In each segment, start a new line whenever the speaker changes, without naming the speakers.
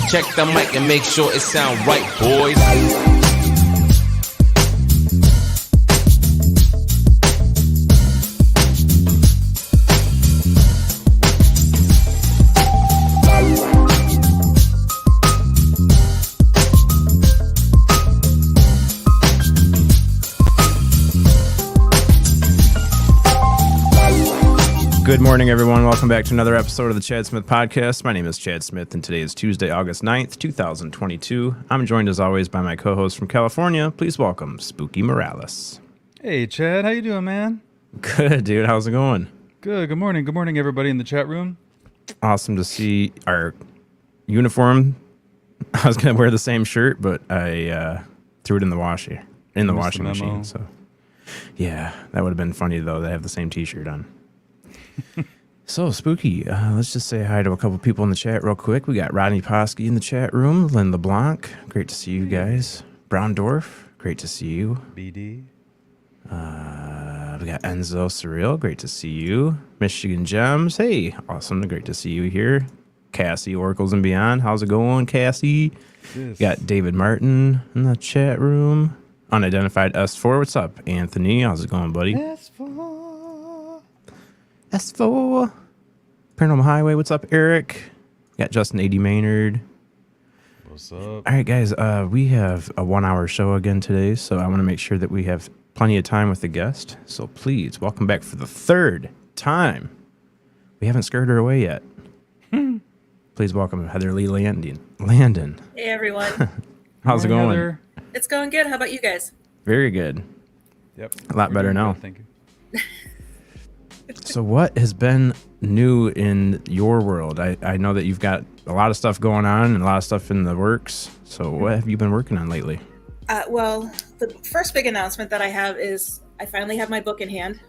Check the mic and make sure it sound right, boys.
Good morning, everyone. Welcome back to another episode of the Chad Smith Podcast. My name is Chad Smith, and today is Tuesday, August 9th, 2022. I'm joined, as always, by my co-host from California. Please welcome Spooky Morales.
Hey, Chad. How you doing, man?
Good, dude. How's it going?
Good. Good morning. Good morning, everybody in the chat room.
Awesome to see our uniform. I was going to wear the same shirt, but I threw it in the washing machine. So, yeah, that would have been funny, though, to have the same T-shirt on. So, Spooky, let's just say hi to a couple people in the chat real quick. We got Rodney Posky in the chat room. Lynn LeBlanc, great to see you guys. Brown Dwarf, great to see you.
BD.
We got Enzo Surreal, great to see you. Michigan Gems, hey, awesome, great to see you here. Cassie, Oracles and Beyond, how's it going, Cassie?
Yes.
Got David Martin in the chat room. Unidentified S4, what's up? Anthony, how's it going, buddy? S4. Paranormal Highway, what's up, Eric? Got Justin A.D. Maynard.
What's up?
All right, guys, we have a 1 hour show again today, so I want to make sure that we have plenty of time with the guest. So please, welcome back for the third time. We haven't scared her away yet. Please welcome Heather Leigh Landon.
Hey, everyone.
How's it going?
Heather.
It's going good. How about you guys?
Very good.
Yep.
A lot better now.
Good, thank you.
So what has been new in your world? I know that you've got a lot of stuff going on and a lot of stuff in the works. So what have you been working on lately?
Well, the first big announcement that I have is I finally have my book in hand.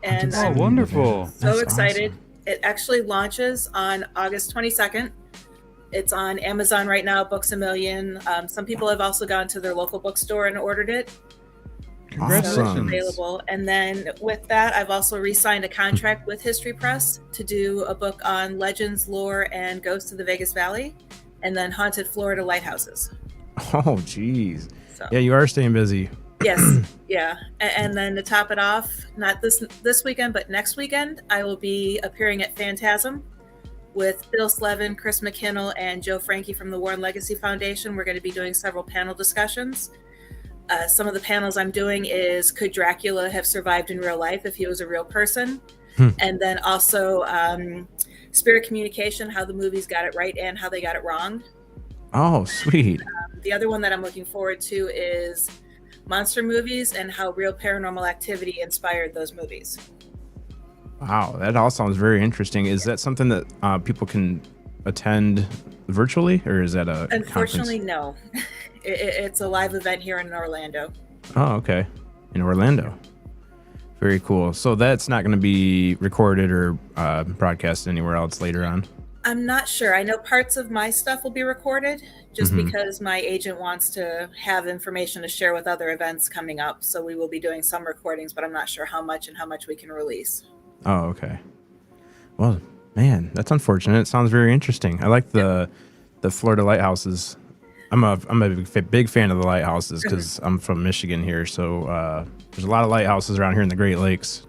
And
Oh,
I'm
wonderful.
so
That's
excited.
awesome.
It actually launches on August 22nd. It's on Amazon right now, Books A Million. Some people have also gone to their local bookstore and ordered it. So it's
Awesome.
available. And then with that, I've also re-signed a contract with History Press to do a book on legends, lore, and ghosts of the Vegas Valley, and then haunted Florida lighthouses.
Oh, geez.
So
Yeah, you are staying busy.
yes, yeah. And then to top it off, not this weekend, but next weekend, I will be appearing at Phantasm with Bill Slevin, Chris McKinnell, and Joe Frankie from the Warren Legacy Foundation. We're going to be doing several panel discussions. Some of the panels I'm doing is, could Dracula have survived in real life if he was a real person? And then also spirit communication, how the movies got it right and how they got it wrong.
Oh, sweet.
The other one that I'm looking forward to is monster movies and how real paranormal activity inspired those movies.
Wow, that all sounds very interesting. Is that something that people can attend virtually, or is that a
Unfortunately,
conference?
no. It's a live event here in Orlando.
Oh, okay. In Orlando. Very cool. So that's not going to be recorded or broadcast anywhere else later on?
I'm not sure. I know parts of my stuff will be recorded just because my agent wants to have information to share with other events coming up. So we will be doing some recordings, but I'm not sure how much and how much we can release.
Oh, okay. Well, man, that's unfortunate. It sounds very interesting. I like the Florida lighthouses. I'm a big fan of the lighthouses because I'm from Michigan here. So there's a lot of lighthouses around here in the Great Lakes.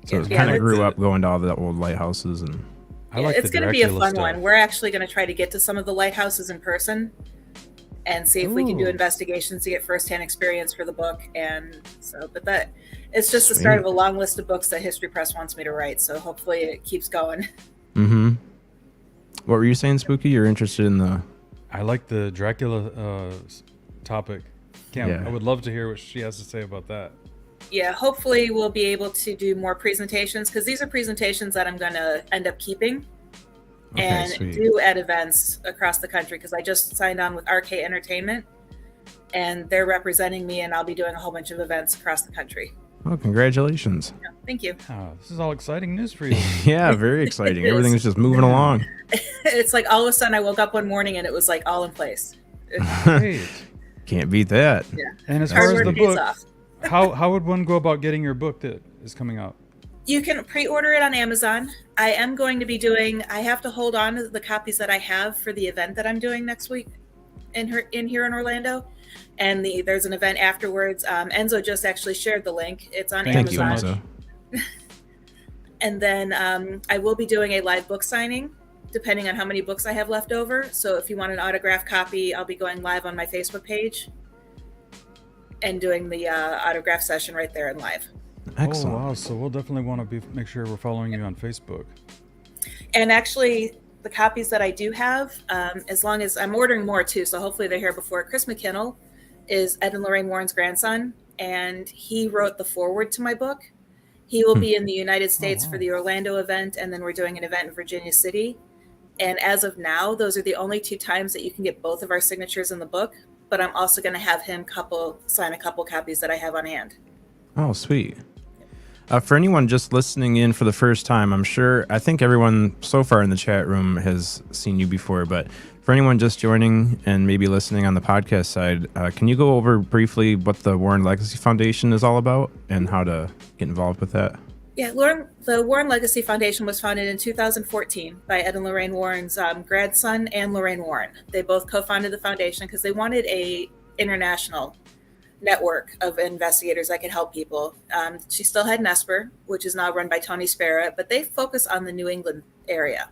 So I kind of grew up going to all the old lighthouses. And
It's going to be a fun one. We're actually going to try to get to some of the lighthouses in person and see if we can do investigations to get firsthand experience for the book. And so, but that it's just the start of a long list of books that History Press wants me to write. So hopefully it keeps going.
What were you saying, Spooky? You're interested in the...
I like the Dracula topic. I would love to hear what she has to say about that.
Yeah, hopefully we'll be able to do more presentations because these are presentations that I'm going to end up keeping and do at events across the country because I just signed on with RK Entertainment and they're representing me and I'll be doing a whole bunch of events across the country.
Oh, congratulations.
Yeah, thank you.
Oh, this is all exciting news for you.
Yeah, very exciting. Everything's just moving along.
It's like all of a sudden I woke up one morning and it was like all in place.
Great.
Can't beat that.
Yeah.
And as
Hard
far as
work
the
pays
book,
off.
how would one go about getting your book that is coming out?
You can pre-order it on Amazon. I am going to be doing, I have to hold on to the copies that I have for the event that I'm doing next week in here in Orlando. And there's an event afterwards. Enzo just actually shared the link. It's on
Thank you
Amazon.
so much.
And then I will be doing a live book signing, depending on how many books I have left over. So if you want an autographed copy, I'll be going live on my Facebook page and doing the autograph session right there in live.
Excellent.
Oh wow! So we'll definitely want to make sure we're following you on Facebook.
And actually, the copies that I do have, as long as I'm ordering more too, so hopefully they're here before. Chris McKinnell is Ed and Lorraine Warren's grandson, and he wrote the foreword to my book. He will be in the United States for the Orlando event, and then we're doing an event in Virginia City. And as of now, those are the only 2 times that you can get both of our signatures in the book. But I'm also going to have him sign a couple copies that I have on hand.
Oh, sweet. For anyone just listening in for the first time, I think everyone so far in the chat room has seen you before, but for anyone just joining and maybe listening on the podcast side, can you go over briefly what the Warren Legacy Foundation is all about and how to get involved with that?
Yeah, the Warren Legacy Foundation was founded in 2014 by Ed and Lorraine Warren's grandson and Lorraine Warren. They both co-founded the foundation because they wanted a international network of investigators that could help people. She still had NESPR, which is now run by Tony Sparrow, but they focus on the New England area.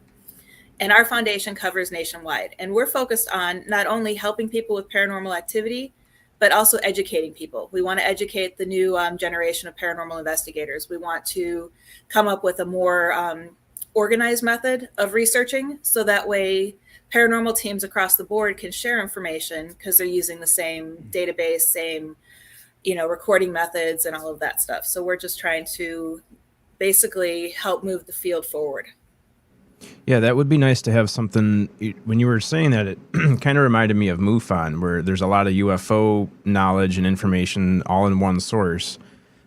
And our foundation covers nationwide. And we're focused on not only helping people with paranormal activity, but also educating people. We want to educate the new generation of paranormal investigators. We want to come up with a more organized method of researching, so that way paranormal teams across the board can share information because they're using the same database, same, recording methods and all of that stuff. So we're just trying to basically help move the field forward.
Yeah, that would be nice to have something. When you were saying that, it kind of reminded me of MUFON, where there's a lot of UFO knowledge and information all in one source,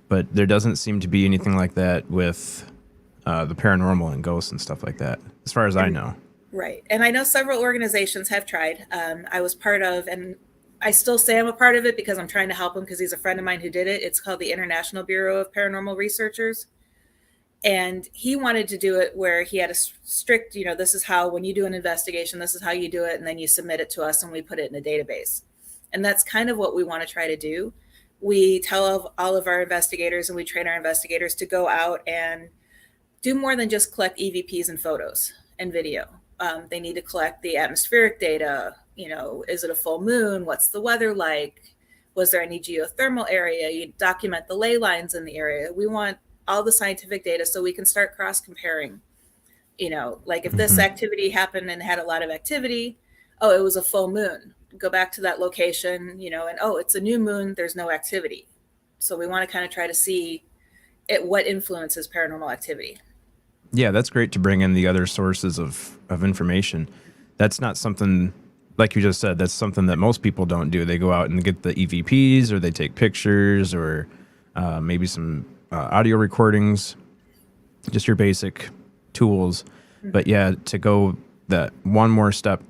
but there doesn't seem to be anything like that with the paranormal and ghosts and stuff like that, as far as I know.
Right. And I know several organizations have tried. I was part of, and I still say I'm a part of it because I'm trying to help him because he's a friend of mine who did it. It's called the International Bureau of Paranormal Researchers. And he wanted to do it where he had a strict, this is how, when you do an investigation, this is how you do it. And then you submit it to us and we put it in a database. And that's kind of what we want to try to do. We tell all of our investigators and we train our investigators to go out and do more than just collect EVPs and photos and video. They need to collect the atmospheric data. Is it a full moon? What's the weather like? Was there any geothermal area? You document the ley lines in the area. We want all the scientific data so we can start cross-comparing. Like if this activity happened and had a lot of activity, it was a full moon. Go back to that location, and it's a new moon, there's no activity. So we want to kind of try to see what influences paranormal activity.
Yeah, that's great to bring in the other sources of information. That's not something, like you just said, that's something that most people don't do. They go out and get the EVPs, or they take pictures, or maybe some audio recordings, just your basic tools. But yeah, to go that one more step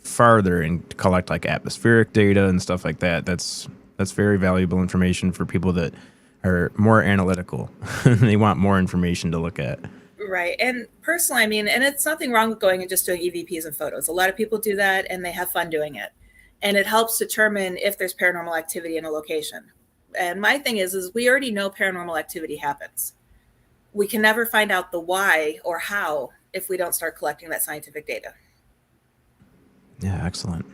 farther and collect like atmospheric data and stuff like that, that's very valuable information for people that are more analytical. They want more information to look at.
Right. And personally, and it's nothing wrong with going and just doing EVPs and photos. A lot of people do that and they have fun doing it. And it helps determine if there's paranormal activity in a location. And my thing is we already know paranormal activity happens. We can never find out the why or how if we don't start collecting that scientific data.
Yeah, excellent.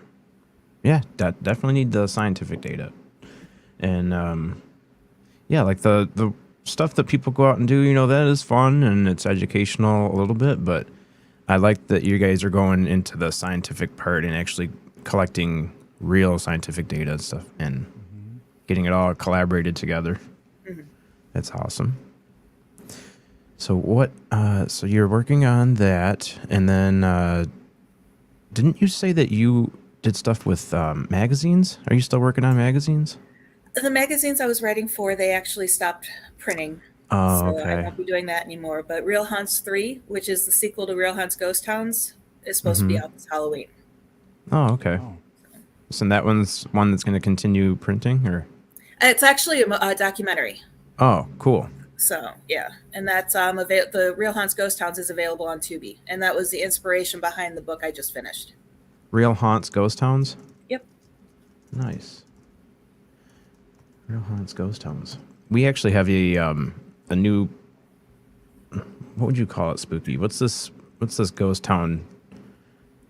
Yeah, definitely need the scientific data. And like the stuff that people go out and do, that is fun and it's educational a little bit, but I like that you guys are going into the scientific part and actually collecting real scientific data and stuff and getting it all collaborated together. That's awesome. So so you're working on that, and then didn't you say that you did stuff with magazines? Are you still working on magazines?
The magazines I was writing for, they actually stopped printing.
Oh,
so
okay.
I won't be doing that anymore. But Real Hunts 3, which is the sequel to Real Hunts Ghost Towns, is supposed to be out this Halloween.
Oh, okay. So that one's one that's going to continue printing, or?
It's actually a documentary.
Oh, cool.
So yeah, and that's the Real Haunts Ghost Towns is available on Tubi, and that was the inspiration behind the book I just finished.
Real Haunts Ghost Towns?
Yep.
Nice. Real Haunts Ghost Towns. We actually have a new, what would you call it, Spooky? What's this ghost town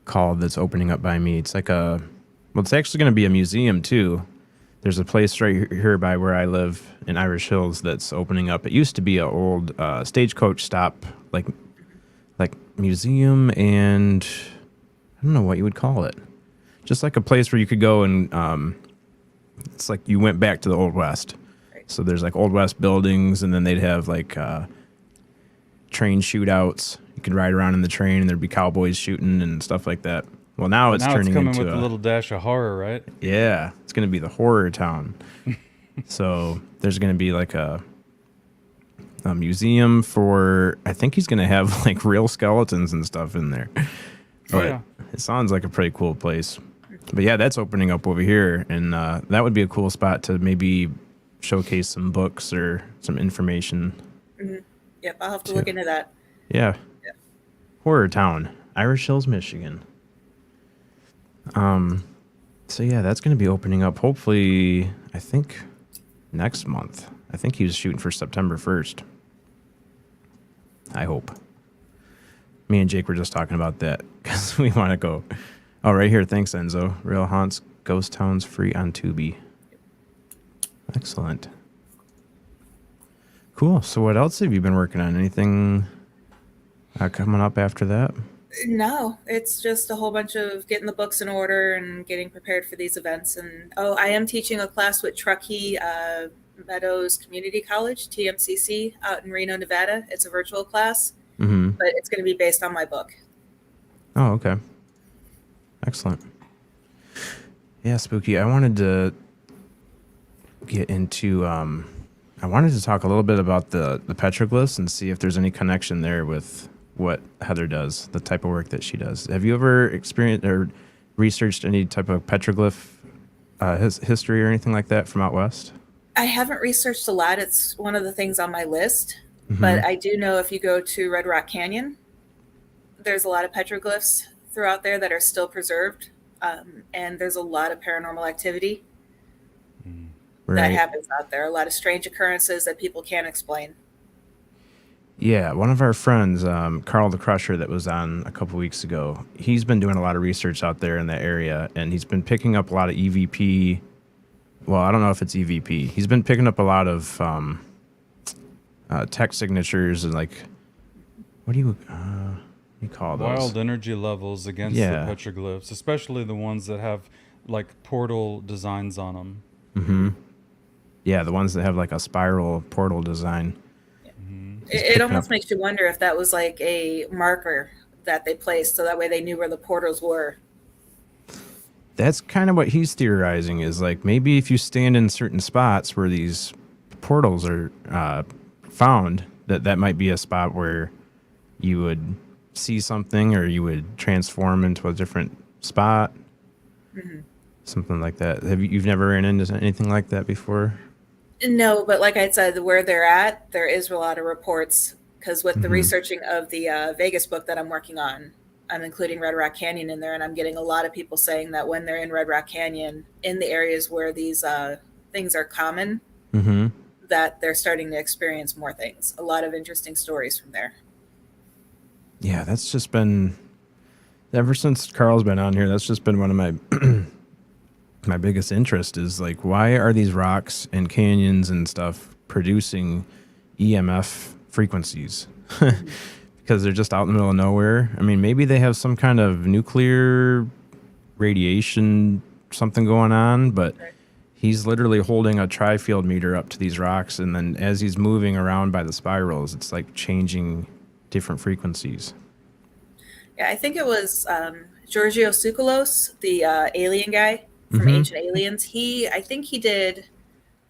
called that's opening up by me? It's like it's actually going to be a museum too. There's a place right here by where I live in Irish Hills that's opening up. It used to be an old stagecoach stop, like museum, and I don't know what you would call it. Just like a place where you could go and it's like you went back to the Old West. So there's like Old West buildings, and then they'd have like train shootouts. You could ride around in the train, and there'd be cowboys shooting and stuff like that. Well, now it's turning
coming
into
with a little dash of horror, right?
Yeah, it's going to be the horror town. So there's going to be like a museum for, I think he's going to have like real skeletons and stuff in there. But
yeah.
It sounds like a pretty cool place. But yeah, that's opening up over here, and that would be a cool spot to maybe showcase some books or some information.
Mm-hmm. Yep, I'll have to look into that.
Yeah. Horror Town, Irish Hills, Michigan. So yeah, that's going to be opening up hopefully, I think, next month. I think he was shooting for September 1st. I hope. Me and Jake were just talking about that because we want to go. Oh, right here. Thanks, Enzo. Real Haunts Ghost Towns free on Tubi. Excellent. Cool. So what else have you been working on? Anything coming up after that?
No, it's just a whole bunch of getting the books in order and getting prepared for these events. And I am teaching a class with Truckee Meadows Community College, TMCC, out in Reno, Nevada. It's a virtual class, but it's going to be based on my book.
Oh, okay. Excellent. Yeah, Spooky. I wanted to get into I wanted to talk a little bit about the petroglyphs and see if there's any connection there with what Heather does, the type of work that she does. Have you ever experienced or researched any type of petroglyph history or anything like that from out west?
I haven't researched a lot. It's one of the things on my list, but I do know if you go to Red Rock Canyon, there's a lot of petroglyphs throughout there that are still preserved, and there's a lot of paranormal activity that happens out there. A lot of strange occurrences that people can't explain.
Yeah, one of our friends, Carl the Crusher, that was on a couple weeks ago, he's been doing a lot of research out there in that area, and he's been picking up a lot of EVP. Well, I don't know if it's EVP. He's been picking up a lot of text signatures and like, what do you call those?
Wild energy levels against the petroglyphs, especially the ones that have like portal designs on them.
Mm-hmm. Yeah, the ones that have like a spiral portal design.
It almost makes you wonder if that was like a marker that they placed so that way they knew where the portals were.
That's kind of what he's theorizing, is like maybe if you stand in certain spots where these portals are found, that might be a spot where you would see something or you would transform into a different spot. Mm-hmm. Something like that. You've never ran into anything like that before?
No, but like I said, where they're at, there is a lot of reports because with the researching of the Vegas book that I'm working on, I'm including Red Rock Canyon in there, and I'm getting a lot of people saying that when they're in Red Rock Canyon, in the areas where these things are common, that they're starting to experience more things. A lot of interesting stories from there.
Yeah, that's just been, ever since Carl's been on here, that's just been one of my my biggest interest is like, why are these rocks and canyons and stuff producing EMF frequencies? Because they're just out in the middle of nowhere. I mean, maybe they have some kind of nuclear radiation, something going on, but he's literally holding a tri-field meter up to these rocks, and then as he's moving around by the spirals, it's like changing different frequencies.
Yeah, I think it was Giorgio Tsoukalos, the alien guy from Ancient Aliens. I think he did,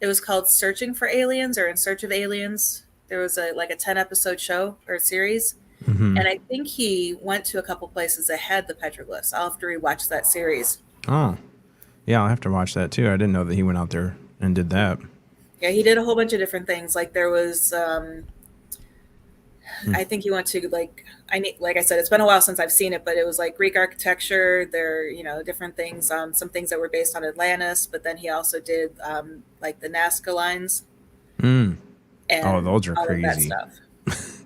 it was called Searching for Aliens or In Search of Aliens. There was a 10-episode show or series. And I think he went to a couple places that had the petroglyphs. I'll have to rewatch that series.
Oh, yeah, I'll have to watch that too. I didn't know that he went out there and did that.
Yeah, he did a whole bunch of different things. Like there was, I think he went to like I said, it's been a while since I've seen it, but it was like Greek architecture. There, different things. Some things that were based on Atlantis, but then he also did like the Nazca lines.
Mm.
And
oh, those are
all
crazy.
Of that stuff.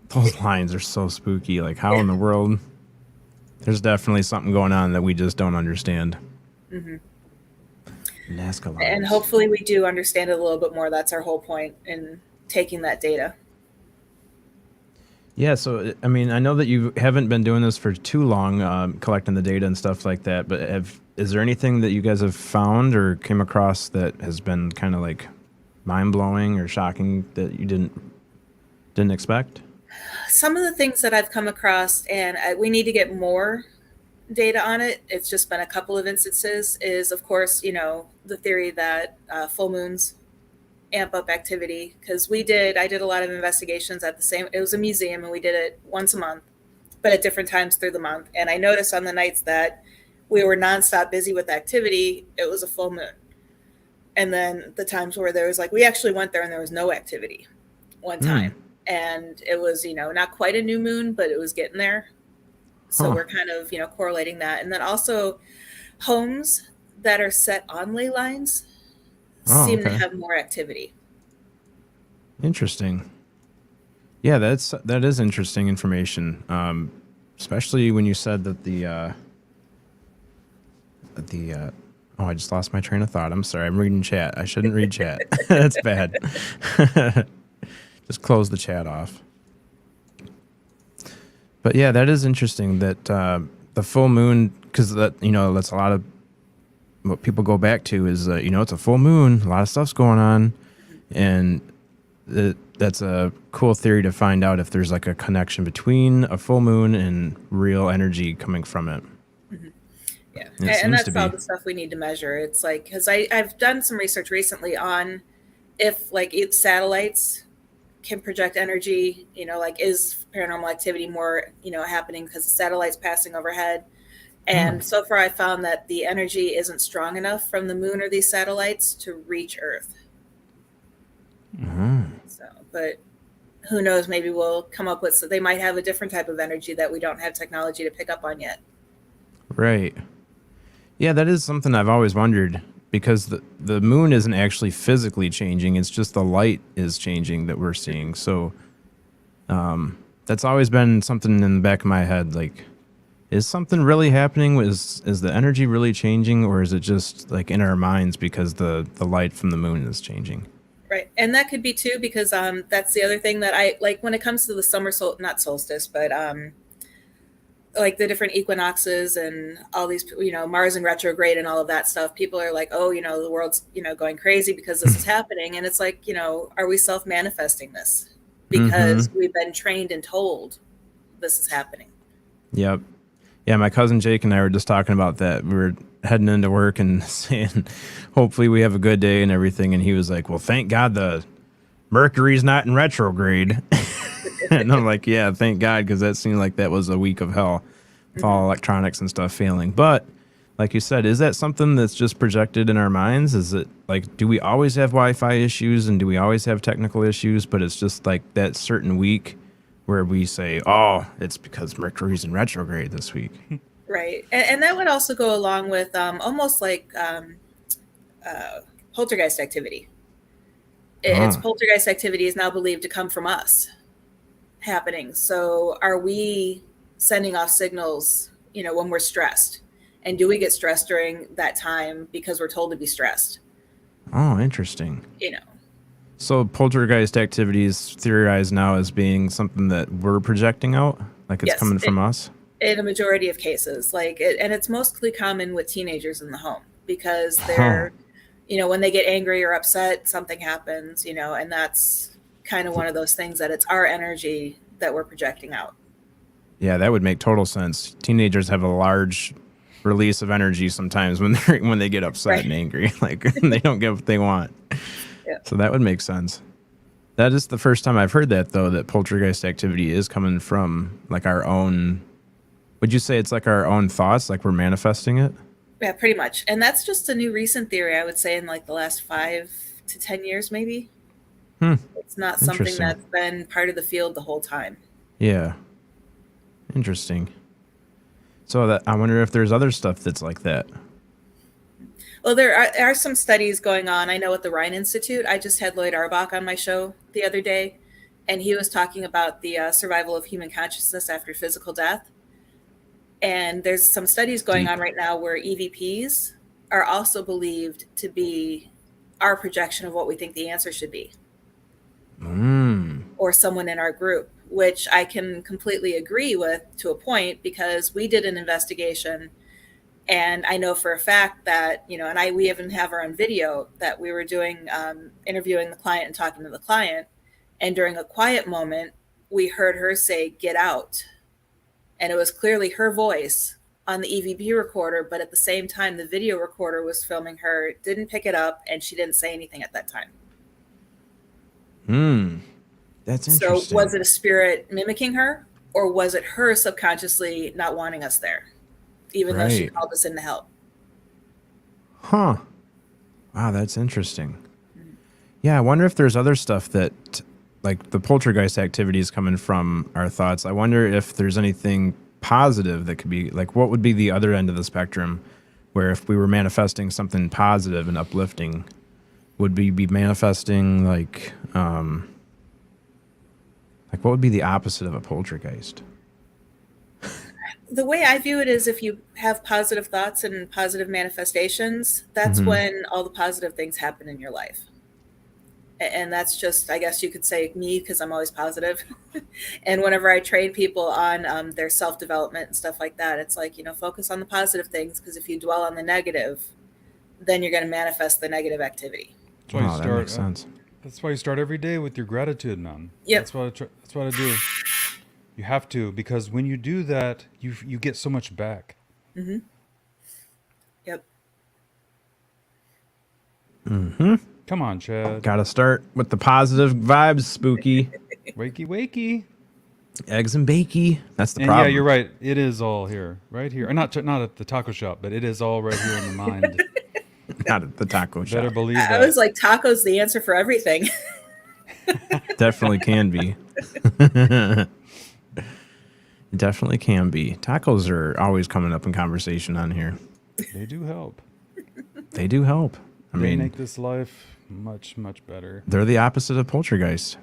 Those lines are so spooky. Like, how in the world? There's definitely something going on that we just don't understand.
Mm-hmm.
Nazca lines.
And hopefully we do understand it a little bit more. That's our whole point in taking that data.
Yeah, so, I mean, I know that you haven't been doing this for too long, collecting the data and stuff like that, but is there anything that you guys have found or came across that has been kind of like mind-blowing or shocking that you didn't expect?
Some of the things that I've come across, and we need to get more data on it, it's just been a couple of instances, is, of course, the theory that full moons amp up activity, because I did a lot of investigations at it was a museum, and we did it once a month, but at different times through the month. And I noticed on the nights that we were nonstop busy with activity, it was a full moon. And then the times where there was we actually went there and there was no activity one time. And it was, not quite a new moon, but it was getting there. So we're kind of, correlating that. And then also homes that are set on ley lines seem to have more activity.
Interesting. Yeah, that is interesting information. Especially when you said that oh, I just lost my train of thought. I'm sorry. I'm reading chat. I shouldn't read chat. That's bad. Just close the chat off. But yeah, that is interesting that the full moon, because that's a lot of what people go back to is, it's a full moon, a lot of stuff's going on. And that's a cool theory to find out if there's like a connection between a full moon and real energy coming from it.
Mm-hmm. Yeah. And that's all the stuff we need to measure. It's like, because I've done some research recently on if satellites can project energy, is paranormal activity more, happening because the satellite's passing overhead. And so far I found that the energy isn't strong enough from the moon or these satellites to reach Earth.
Mm-hmm.
So, but who knows, maybe we'll come up with, so they might have a different type of energy that we don't have technology to pick up on yet.
Right. Yeah, that is something I've always wondered, because the moon isn't actually physically changing. It's just the light is changing that we're seeing. So that's always been something in the back of my head. Like, is something really happening? Is the energy really changing, or is it just like in our minds because the light from the moon is changing?
Right. And that could be too, because that's the other thing that I like when it comes to the summer not solstice, but like the different equinoxes and all these, Mars in retrograde and all of that stuff. People are like, oh, the world's, going crazy because this is happening. And it's like, are we self-manifesting this? Because we've been trained and told this is happening.
Yep. Yeah, my cousin Jake and I were just talking about that. We were heading into work and saying, hopefully we have a good day and everything. And he was like, well, thank God the Mercury's not in retrograde. And I'm like, yeah, thank God, because that seemed like that was a week of hell with all electronics and stuff failing. But like you said, is that something that's just projected in our minds? Is it like, do we always have Wi-Fi issues and do we always have technical issues? But it's just like that certain week where we say, oh, it's because Mercury's in retrograde this week.
Right. And that would also go along with almost like poltergeist activity. It's poltergeist activity is now believed to come from us happening. So are we sending off signals, when we're stressed? And do we get stressed during that time because we're told to be stressed?
Oh, interesting. So poltergeist activity is theorized now as being something that we're projecting out, like it's coming from us? In
a majority of cases. And it's mostly common with teenagers in the home because they're, when they get angry or upset, something happens, and that's kind of one of those things that it's our energy that we're projecting out.
Yeah, that would make total sense. Teenagers have a large release of energy sometimes when they get upset and angry, like they don't get what they want. Yeah. So that would make sense. That is the first time I've heard that, though, that poltergeist activity is coming from like our own. Would you say it's like our own thoughts, like we're manifesting it?
Yeah, pretty much. And that's just a new recent theory, I would say, in like the last 5 to 10 years, maybe.
Hmm.
It's not something
Interesting.
that's been part of the field the whole time.
Yeah. Interesting. So that I wonder if there's other stuff that's like that.
Well, there are some studies going on. I know at the Rhine Institute, I just had Lloyd Arbach on my show the other day, and he was talking about the survival of human consciousness after physical death. And there's some studies going on right now where EVPs are also believed to be our projection of what we think the answer should be. Or someone in our group, which I can completely agree with to a point, because we did an investigation, and I know for a fact that, and we even have her on video, that we were doing interviewing the client and talking to the client, and during a quiet moment we heard her say, "Get out," and it was clearly her voice on the EVP recorder, but at the same time the video recorder was filming her, didn't pick it up, and she didn't say anything at that time.
That's interesting.
So was it a spirit mimicking her, or was it her subconsciously not wanting us there, even though she called us in to help?
Huh. Wow, that's interesting. Yeah, I wonder if there's other stuff that, like the poltergeist activity is coming from our thoughts. I wonder if there's anything positive that could be, like, what would be the other end of the spectrum, where if we were manifesting something positive and uplifting, would we be manifesting like what would be the opposite of a poltergeist?
The way I view it is, if you have positive thoughts and positive manifestations, that's when all the positive things happen in your life. And that's just, I guess you could say, me, because I'm always positive. And whenever I train people on their self-development and stuff like that, it's like, focus on the positive things, because if you dwell on the negative, then you're going to manifest the negative activity.
That's why you start,
that makes sense.
That's why you start every day with your gratitude, man.
Yep.
That's what I do. You have to, because when you do that, you get so much back.
Yep.
Come on, Chad.
Gotta start with the positive vibes, spooky.
Wakey, wakey.
Eggs and bakey. That's the
And
problem.
yeah, you're right. It is all here, right here. Or not at the taco shop, but it is all right here in the mind.
Not at the taco shop.
Better believe that.
I was like, tacos the answer for everything.
Definitely can be. Definitely can be. Tacos are always coming up in conversation on here.
They do help.
They do help. I
They
mean,
make this life much, much better.
they're the opposite of poltergeist.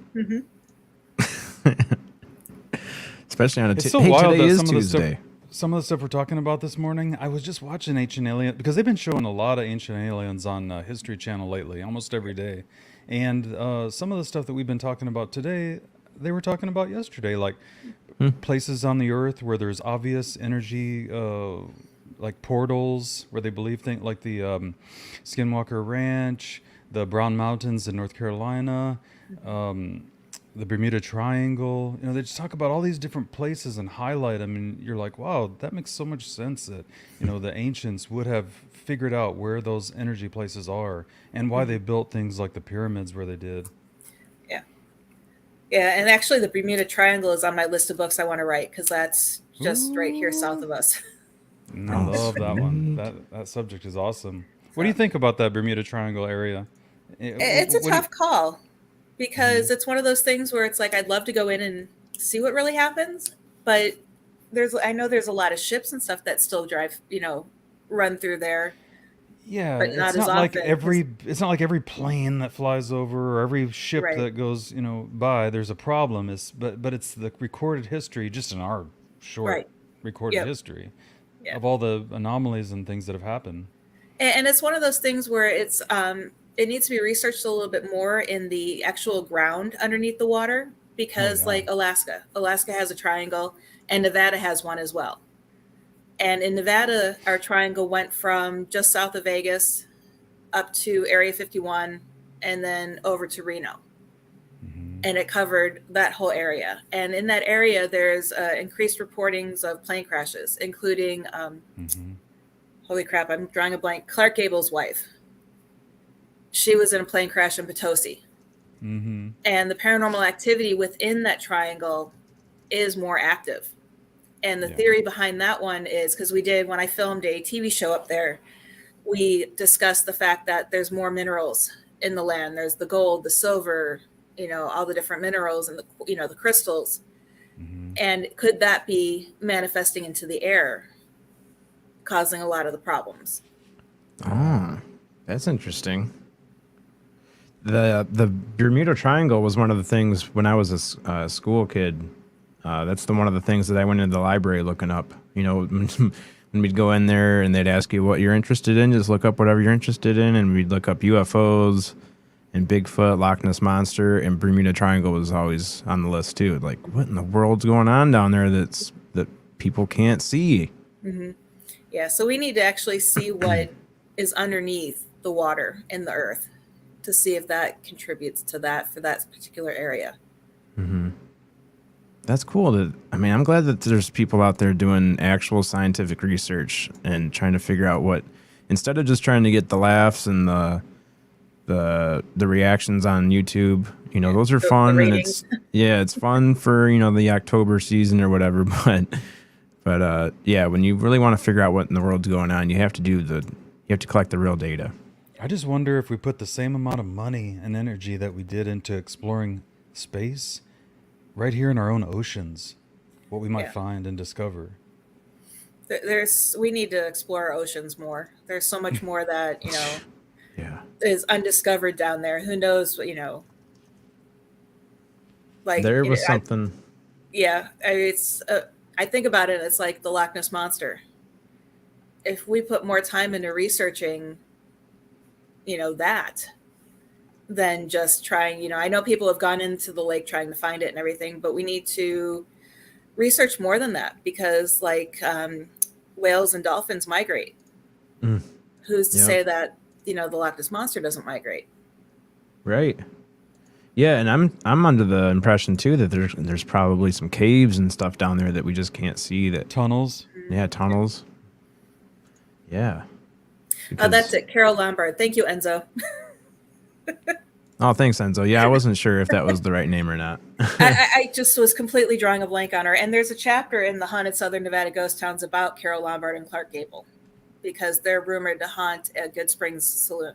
Especially on a
It's so wild
today
that
is
some of the
Tuesday.
some of the stuff we're talking about this morning, I was just watching Ancient Alien, because they've been showing a lot of Ancient Aliens on History Channel lately, almost every day. And some of the stuff that we've been talking about today, they were talking about yesterday, like places on the Earth where there's obvious energy, like portals, where they believe things like the Skinwalker Ranch, the Brown Mountains in North Carolina, the Bermuda Triangle. They just talk about all these different places and highlight them, and you're like, wow, that makes so much sense that the ancients would have figured out where those energy places are and why they built things like the pyramids where they did.
Yeah, and actually the Bermuda Triangle is on my list of books I want to write, because that's just right here south of us.
I love that one. That subject is awesome. What do you think about that Bermuda Triangle area?
It's a tough call, because it's one of those things where it's like, I'd love to go in and see what really happens, but I know there's a lot of ships and stuff that still drive, run through there.
Yeah,
but not
it's
as
not like
often.
it's not like every plane that flies over or every ship that goes, by. There's a problem. But it's the recorded history, just in our short recorded history of all the anomalies and things that have happened.
And it's one of those things where it's it needs to be researched a little bit more in the actual ground underneath the water, because like Alaska has a triangle, and Nevada has one as well. And in Nevada, our triangle went from just south of Vegas up to Area 51 and then over to Reno. And it covered that whole area. And in that area, there's increased reportings of plane crashes, including, holy crap, I'm drawing a blank, Clark Gable's wife. She was in a plane crash in Potosi. And the paranormal activity within that triangle is more active. And the theory behind that one is, because when I filmed a TV show up there, we discussed the fact that there's more minerals in the land. There's the gold, the silver, all the different minerals and the crystals.
Mm-hmm.
And could that be manifesting into the air, causing a lot of the problems?
Oh, that's interesting. The Bermuda Triangle was one of the things when I was a school kid. That's one of the things that I went into the library looking up. When we'd go in there and they'd ask you what you're interested in, just look up whatever you're interested in, and we'd look up UFOs and Bigfoot, Loch Ness Monster, and Bermuda Triangle was always on the list too. Like, what in the world's going on down there that people can't see?
Mm-hmm. Yeah, so we need to actually see what is underneath the water in the earth to see if that contributes to that for that particular area.
Mm-hmm. That's cool. I'm glad that there's people out there doing actual scientific research and trying to figure out what, instead of just trying to get the laughs and the reactions on YouTube, those are fun, and it's fun for the October season or whatever. But when you really want to figure out what in the world's going on, you have to collect the real data.
I just wonder if we put the same amount of money and energy that we did into exploring space right here in our own oceans, what we might find and discover.
We need to explore our oceans more. There's so much more that,
Yeah.
is undiscovered down there. Who knows what, like
There was something.
I think about it, it's like the Loch Ness Monster. If we put more time into researching, that, than just trying, I know people have gone into the lake trying to find it and everything, but we need to research more than that, because whales and dolphins migrate. Who's to say that, the Loch Ness Monster doesn't migrate?
Right. Yeah, and I'm under the impression too that there's probably some caves and stuff down there that we just can't see. That
tunnels.
Yeah, tunnels. Yeah.
Oh, that's it. Carol Lombard. Thank you, Enzo.
Oh, thanks, Enzo. Yeah, I wasn't sure if that was the right name or not.
I just was completely drawing a blank on her. And there's a chapter in the Haunted Southern Nevada Ghost Towns about Carol Lombard and Clark Gable, because they're rumored to haunt a Good Springs Saloon.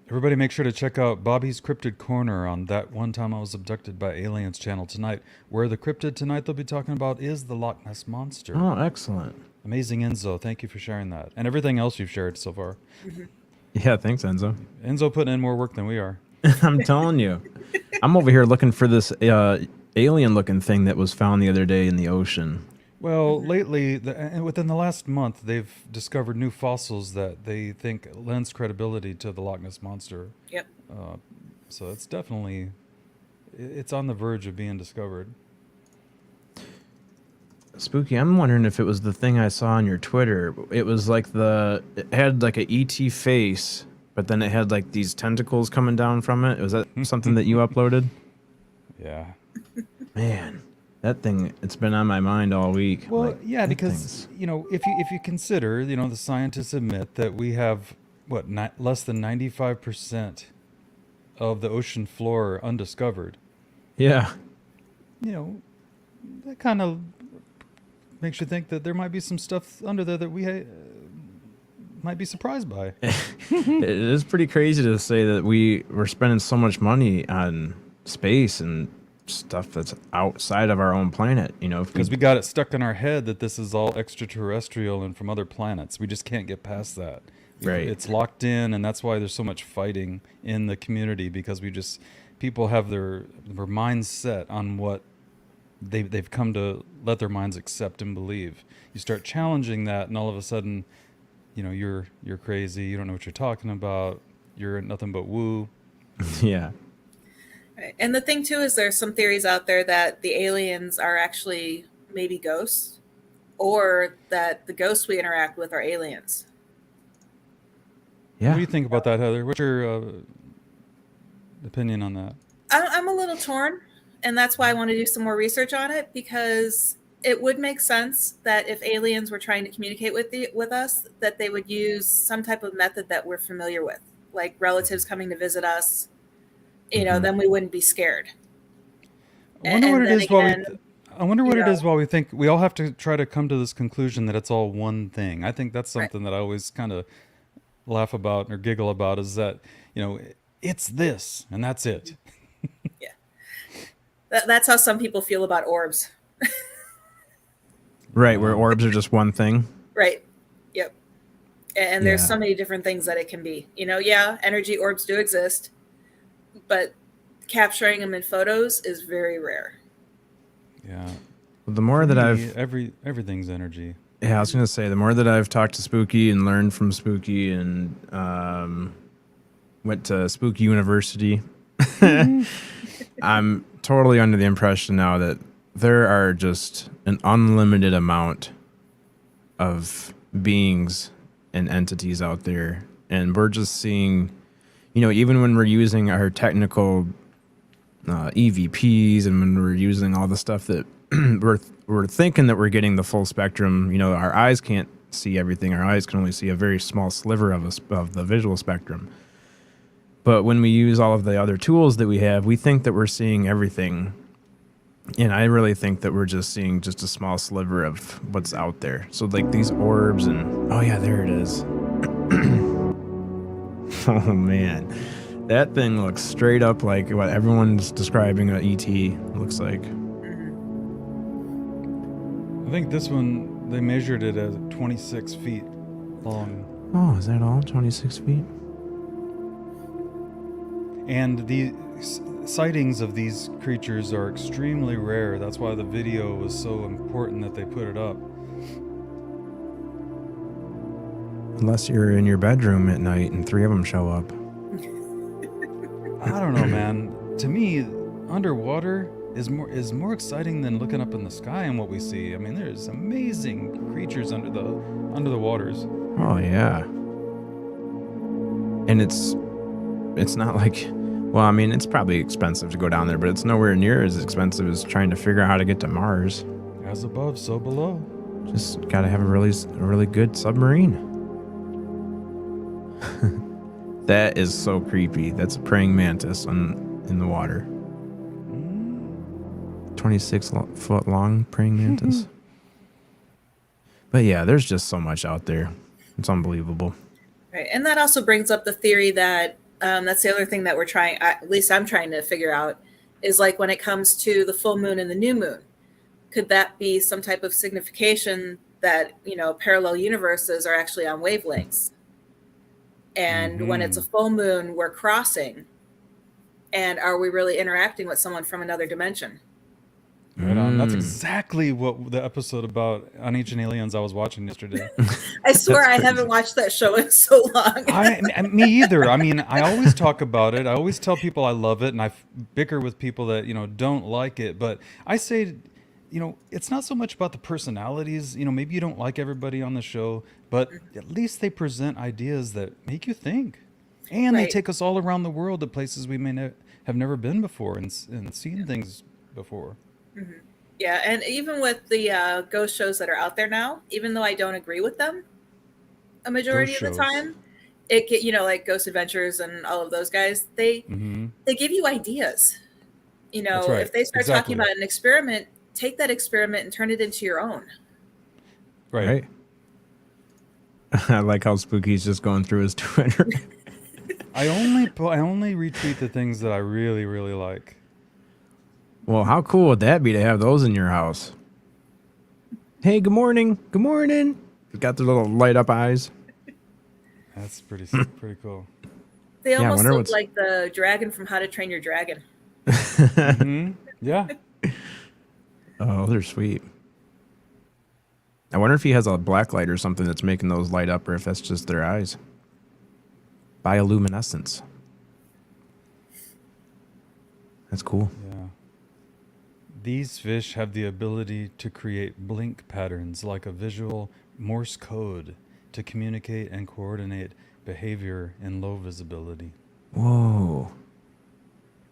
Everybody make sure to check out Bobby's Cryptid Corner on That One Time I Was Abducted by Aliens channel tonight, where the cryptid tonight they'll be talking about is the Loch Ness Monster.
Oh, excellent.
Amazing, Enzo. Thank you for sharing that. And everything else you've shared so far.
Mm-hmm.
Yeah, thanks, Enzo.
Enzo putting in more work than we are.
I'm telling you. I'm over here looking for this alien-looking thing that was found the other day in the ocean.
Well, lately, within the last month, they've discovered new fossils that they think lends credibility to the Loch Ness Monster.
Yep.
So it's definitely, it's on the verge of being discovered.
Spooky, I'm wondering if it was the thing I saw on your Twitter. It was like it had like a ET face, but then it had like these tentacles coming down from it. Was that something that you uploaded?
Yeah.
Man, that thing, it's been on my mind all week.
Well,
like,
yeah, because, if you consider, the scientists admit that we have, less than 95% of the ocean floor undiscovered.
Yeah.
That kind of makes you think that there might be some stuff under there that we might be surprised by.
It is pretty crazy to say that we're spending so much money on space and stuff that's outside of our own planet,
because we got it stuck in our head that this is all extraterrestrial and from other planets. We just can't get past that.
Right.
It's locked in, and that's why there's so much fighting in the community, because people have their minds set on what they've come to let their minds accept and believe. You start challenging that, and all of a sudden, you're crazy. You don't know what you're talking about. You're nothing but woo.
Yeah.
Right. And the thing too is there's some theories out there that the aliens are actually maybe ghosts, or that the ghosts we interact with are aliens.
Yeah.
What do you think about that, Heather? What's your opinion on that?
I'm a little torn, and that's why I want to do some more research on it, because it would make sense that if aliens were trying to communicate with us, that they would use some type of method that we're familiar with, like relatives coming to visit us. Then we wouldn't be scared.
I wonder what it is while we think we all have to try to come to this conclusion that it's all one thing. I think that's something that I always kind of laugh about or giggle about, is that, it's this and that's it.
Yeah. That's how some people feel about orbs.
Right, where orbs are just one thing.
Right. Yep. And there's
Yeah.
so many different things that it can be. Yeah, energy orbs do exist, but capturing them in photos is very rare.
Yeah.
The more that I've
everything's energy.
Yeah, I was gonna say the more that I've talked to Spooky and learned from Spooky and went to Spooky University, I'm totally under the impression now that there are just an unlimited amount of beings and entities out there, and we're just seeing, even when we're using our technical EVPs and when we're using all the stuff that we're thinking that we're getting the full spectrum. Our eyes can't see everything. Our eyes can only see a very small sliver of the visual spectrum. But when we use all of the other tools that we have, we think that we're seeing everything. And I really think that we're just seeing just a small sliver of what's out there. So like these orbs and, oh yeah, there it is. Oh man. That thing looks straight up like what everyone's describing a ET looks like.
I think this one, they measured it as 26 feet long.
Oh, is that all? 26 feet?
And the sightings of these creatures are extremely rare. That's why the video was so important that they put it up.
Unless you're in your bedroom at night and 3 of them show up.
I don't know, man. To me, underwater is more exciting than looking up in the sky and what we see. I mean, there's amazing creatures under the waters.
Oh yeah. And it's not like, well, I mean, it's probably expensive to go down there, but it's nowhere near as expensive as trying to figure out how to get to Mars.
As above, so below.
Just got to have a really good submarine. That is so creepy. That's a praying mantis in the water. 26-foot long praying mantis. But yeah, there's just so much out there. It's unbelievable.
Right. And that also brings up the theory that that's the other thing that we're trying, at least I'm trying to figure out, is like when it comes to the full moon and the new moon, could that be some type of signification that, parallel universes are actually on wavelengths? And when it's a full moon, we're crossing. And are we really interacting with someone from another dimension?
Right on. That's exactly what the episode about on Ancient Aliens I was watching yesterday.
I swear I haven't watched that show in so long.
Me either. I mean, I always talk about it. I always tell people I love it, and I bicker with people that, don't like it. But I say, it's not so much about the personalities. Maybe you don't like everybody on the show, but at least they present ideas that make you think. And they take us all around the world to places we may have never been before and seen things before.
Mm-hmm. Yeah, and even with the ghost shows that are out there now, even though I don't agree with them a majority of the time, it get like Ghost Adventures and all of those guys, they give you ideas.
Right.
If they start talking about an experiment, take that experiment and turn it into your own.
Right.
I like how Spooky's just going through his Twitter.
I only retweet the things that I really, really like.
Well, how cool would that be to have those in your house? Hey, good morning. Good morning. Got their little light up eyes.
That's pretty cool.
They almost look like the dragon from How to Train Your Dragon.
Yeah.
Oh, they're sweet. I wonder if he has a black light or something that's making those light up, or if that's just their eyes. Bioluminescence. That's cool.
Yeah. These fish have the ability to create blink patterns like a visual Morse code to communicate and coordinate behavior in low visibility.
Whoa.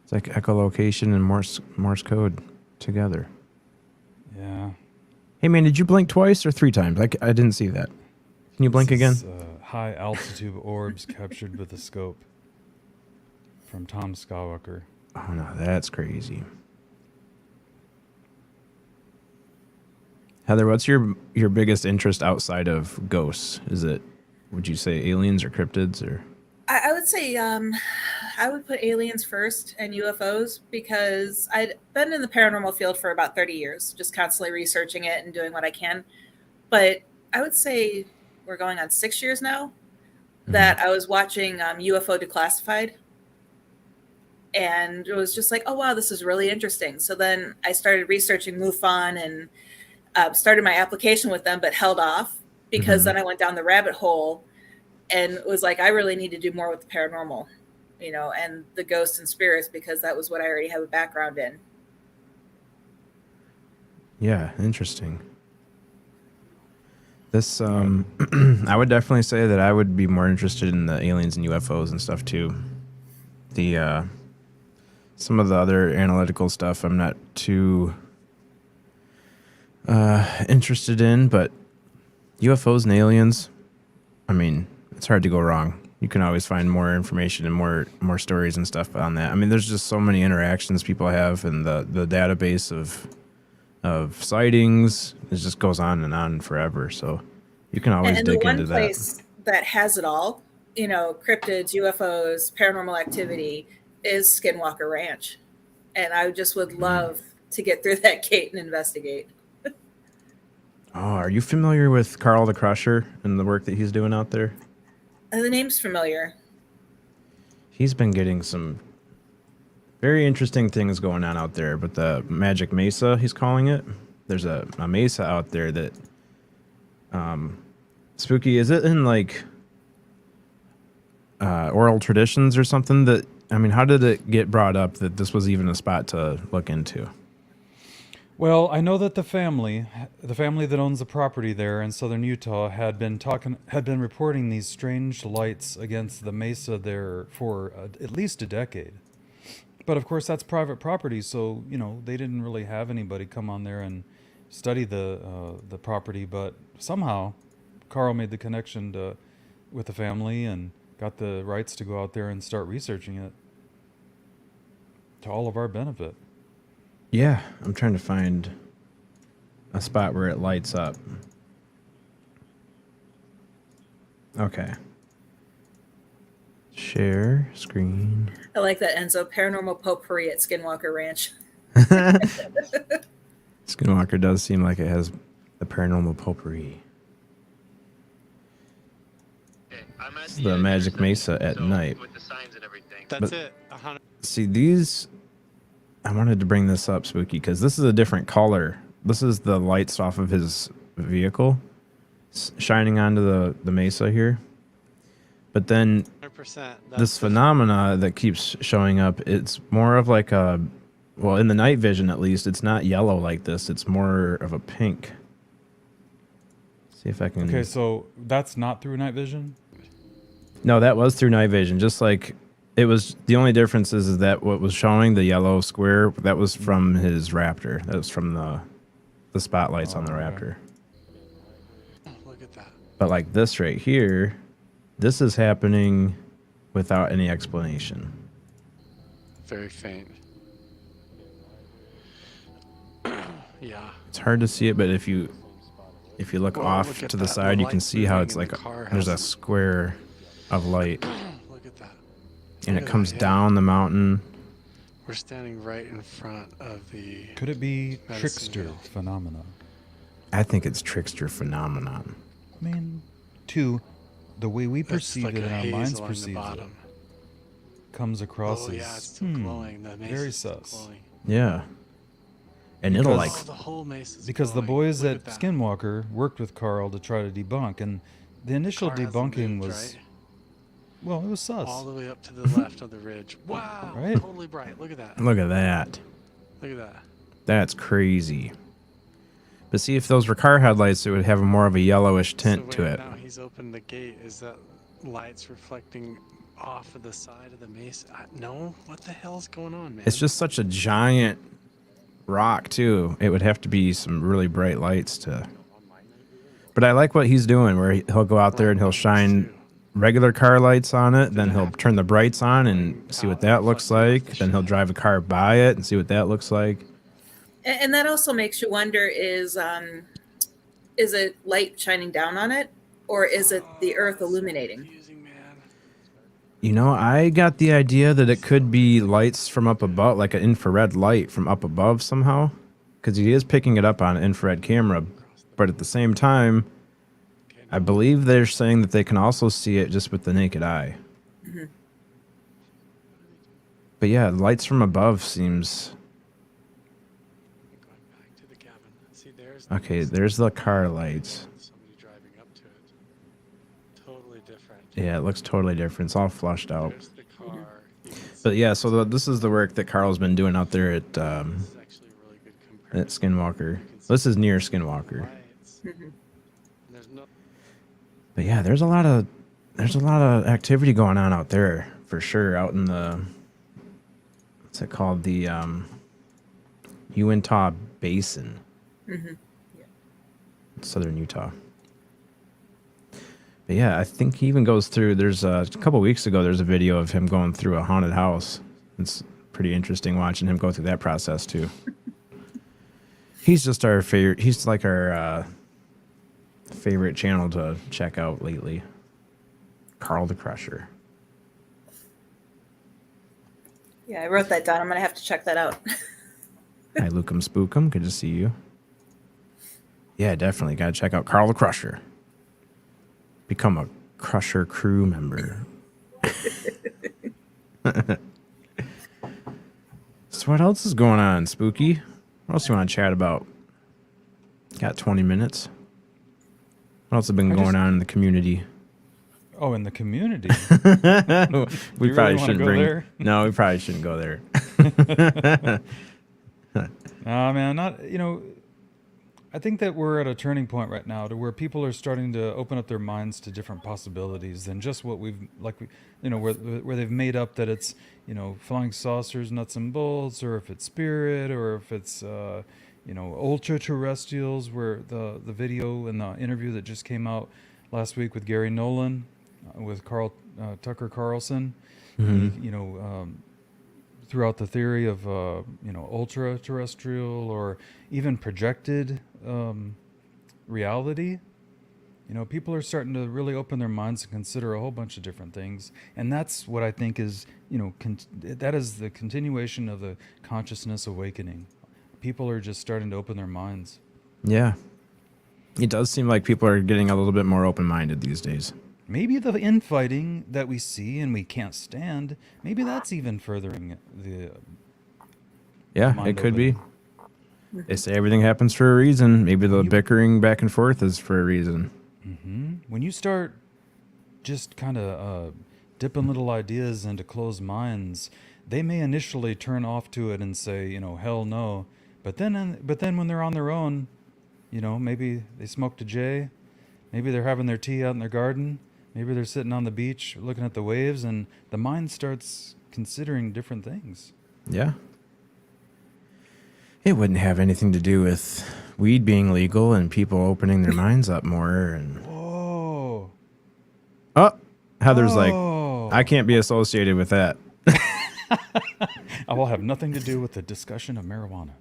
It's like echolocation and Morse code together.
Yeah.
Hey, man, did you blink twice or 3 times? I didn't see that. Can you blink again?
High altitude orbs captured with a scope from Tom Skywalker.
Oh, no, that's crazy. Heather, what's your biggest interest outside of ghosts? Is it, would you say aliens or cryptids or?
I would would say I would put aliens first and UFOs because I'd been in the paranormal field for about 30 years, just constantly researching it and doing what I can. But I would say we're going on 6 years now that I was watching UFO Declassified. And it was just like, oh, wow, this is really interesting. So then I started researching MUFON and started my application with them, but held off because then I went down the rabbit hole and was like, I really need to do more with the paranormal, and the ghosts and spirits, because that was what I already have a background in.
Yeah, interesting. This, I would definitely say that I would be more interested in the aliens and UFOs and stuff too. Some of the other analytical stuff I'm not too interested in, but UFOs and aliens, I mean, it's hard to go wrong. You can always find more information and more stories and stuff on that. I mean, there's just so many interactions people have, and the database of sightings, it just goes on forever. So you can always dig into that. And the one
place that has it all, cryptids, UFOs, paranormal activity, is Skinwalker Ranch. And I just would love to get through that gate and investigate.
Oh, are you familiar with Carl the Crusher and the work that he's doing out there?
The name's familiar.
He's been getting some very interesting things going on out there, but the Magic Mesa, he's calling it. There's a mesa out there that, spooky, is it in like oral traditions or something that, I mean, how did it get brought up that this was even a spot to look into?
Well, I know that the family that owns the property there in southern Utah had been reporting these strange lights against the mesa there for at least a decade. But of course, that's private property, so they didn't really have anybody come on there and study the property. But somehow, Carl made the connection with the family and got the rights to go out there and start researching it to all of our benefit.
Yeah, I'm trying to find a spot where it lights up. Okay. Share screen.
I like that, Enzo. Paranormal potpourri at Skinwalker Ranch.
Skinwalker does seem like it has the paranormal potpourri. It's the Magic Mesa at night.
That's it. 100.
See, these... I wanted to bring this up, Spooky, because this is a different color. This is the lights off of his vehicle shining onto the mesa here. But then
100%.
This phenomena that keeps showing up, it's more of like a... Well, in the night vision, at least, it's not yellow like this. It's more of a pink. See if I can...
Okay, so that's not through night vision?
No, that was through night vision. Just like... It was, the only difference is that what was showing, the yellow square, that was from his Raptor. That was from the spotlights on the Raptor.
Look at that.
But like this right here, this is happening without any explanation.
Very faint. Yeah.
It's hard to see it, but if you look off
look
to the
that.
side, you can
light's
see how
moving
it's
and
like
the car
there's a
has-
square of light,
Look at that.
and
Look
it
at
comes
that, yeah.
down the mountain.
We're standing right in front of the...
Could it be
Medicine
trickster
Hill.
phenomena?
I think it's trickster phenomenon.
I mean, the way we
That's
perceive
like
it
a
and our
haze
minds
along the
perceive it
bottom.
comes across
Oh
as
yeah, it's still glowing. The
very
mesa's still
sus.
glowing.
Yeah. And it'll
Because-
like...
Oh, the whole mesa's
Because the
glowing.
boys
Look
at
that.
Skinwalker worked with Carl to try to debunk, and the initial
Car hasn't
debunking
moved,
was,
right?
well, it was sus.
All the way up to the left of the ridge. Wow,
Right?
totally bright. Look at that.
Look at that.
Look at that.
That's crazy. But see, if those were car headlights, it would have more of a yellowish tint
So
to
wait,
it.
Now he's opened the gate. Is that lights reflecting off of the side of the mesa? No. What the hell's going on, man?
It's just such a giant rock, too. It would have to be some really bright lights to... But I like what he's doing, where he'll go out there and he'll shine regular car lights on it, then he'll turn the brights on and see what that looks like, then he'll drive a car by it and see what that looks like.
And that also makes you wonder, is it light shining down on it, or is it the earth illuminating?
Confusing, man.
I got the idea that it could be lights from up above, like an infrared light from up above somehow, because he is picking it up on an infrared camera. But at the same time, I believe they're saying that they can also see it just with the naked eye.
Mm-hmm.
But yeah, lights from above seems...
Going back to the cabin. See, there's
Okay, there's the car lights.
somebody driving up to it. Totally different.
Yeah, it looks totally different. It's all flushed out.
There's the car. You can see
But yeah, so this is the work that Carl's been doing out there at
this is actually a really good
at
comparison.
Skinwalker.
You can see
This is near
the
Skinwalker.
lights.
Mm-hmm.
There's no
But yeah, there's a lot of activity going on out there for sure. Out in the what's it called, the Uintah Basin,
Mm-hmm.
southern Utah. But yeah, I think he even goes through. There's a couple weeks ago. There's a video of him going through a haunted house. It's pretty interesting watching him go through that process too. He's just our favorite. He's like our favorite channel to check out lately. Carl the Crusher.
Yeah, I wrote that down. I'm gonna have to check that out.
Hi, Lucum Spookum. Good to see you. Yeah, definitely. Got to check out Carl the Crusher. Become a Crusher crew member. So what else is going on, Spooky? What else you want to chat about? Got 20 minutes. What else has been going on in the community?
Oh, in the community.
We
You really
probably
wanna
shouldn't
go
bring.
there?
No, we probably shouldn't go there.
Man, not I think that we're at a turning point right now to where people are starting to open up their minds to different possibilities than just what we've where they've made up that it's flying saucers, nuts and bolts, or if it's spirit, or if it's ultra terrestrials. Where the video and the interview that just came out last week with Gary Nolan with Tucker Carlson, throughout the theory of ultra terrestrial or even projected reality. People are starting to really open their minds and consider a whole bunch of different things, and that's what I think is that is the continuation of the consciousness awakening. People are just starting to open their minds.
Yeah. It does seem like people are getting a little bit more open-minded these days.
Maybe the infighting that we see and we can't stand, maybe that's even furthering the
Yeah,
mind
it could be.
opening.
They say everything happens for a reason. Maybe the bickering back and forth is for a reason.
When you start just kind of dipping little ideas into closed minds, they may initially turn off to it and say, hell no. But then when they're on their own, maybe they smoked a J, maybe they're having their tea out in their garden, maybe they're sitting on the beach looking at the waves, and the mind starts considering different things.
Yeah. It wouldn't have anything to do with weed being legal and people opening their minds up more. And
Whoa.
Heather's like,
Oh.
I can't be associated with that.
I will have nothing to do with the discussion of marijuana.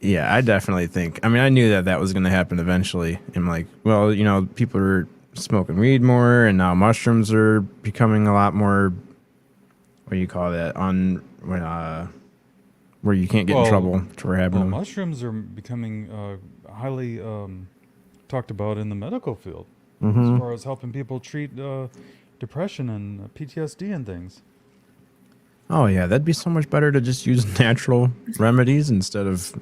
Yeah, I definitely think. I mean, I knew that was going to happen eventually. I'm like, well, people are smoking weed more, and now mushrooms are becoming a lot more. What do you call that? Where you can't get in trouble for having them.
Mushrooms are becoming highly talked about in the medical field
Mm-hmm.
as far as helping people treat depression and PTSD and things.
Oh yeah, that'd be so much better to just use natural remedies instead of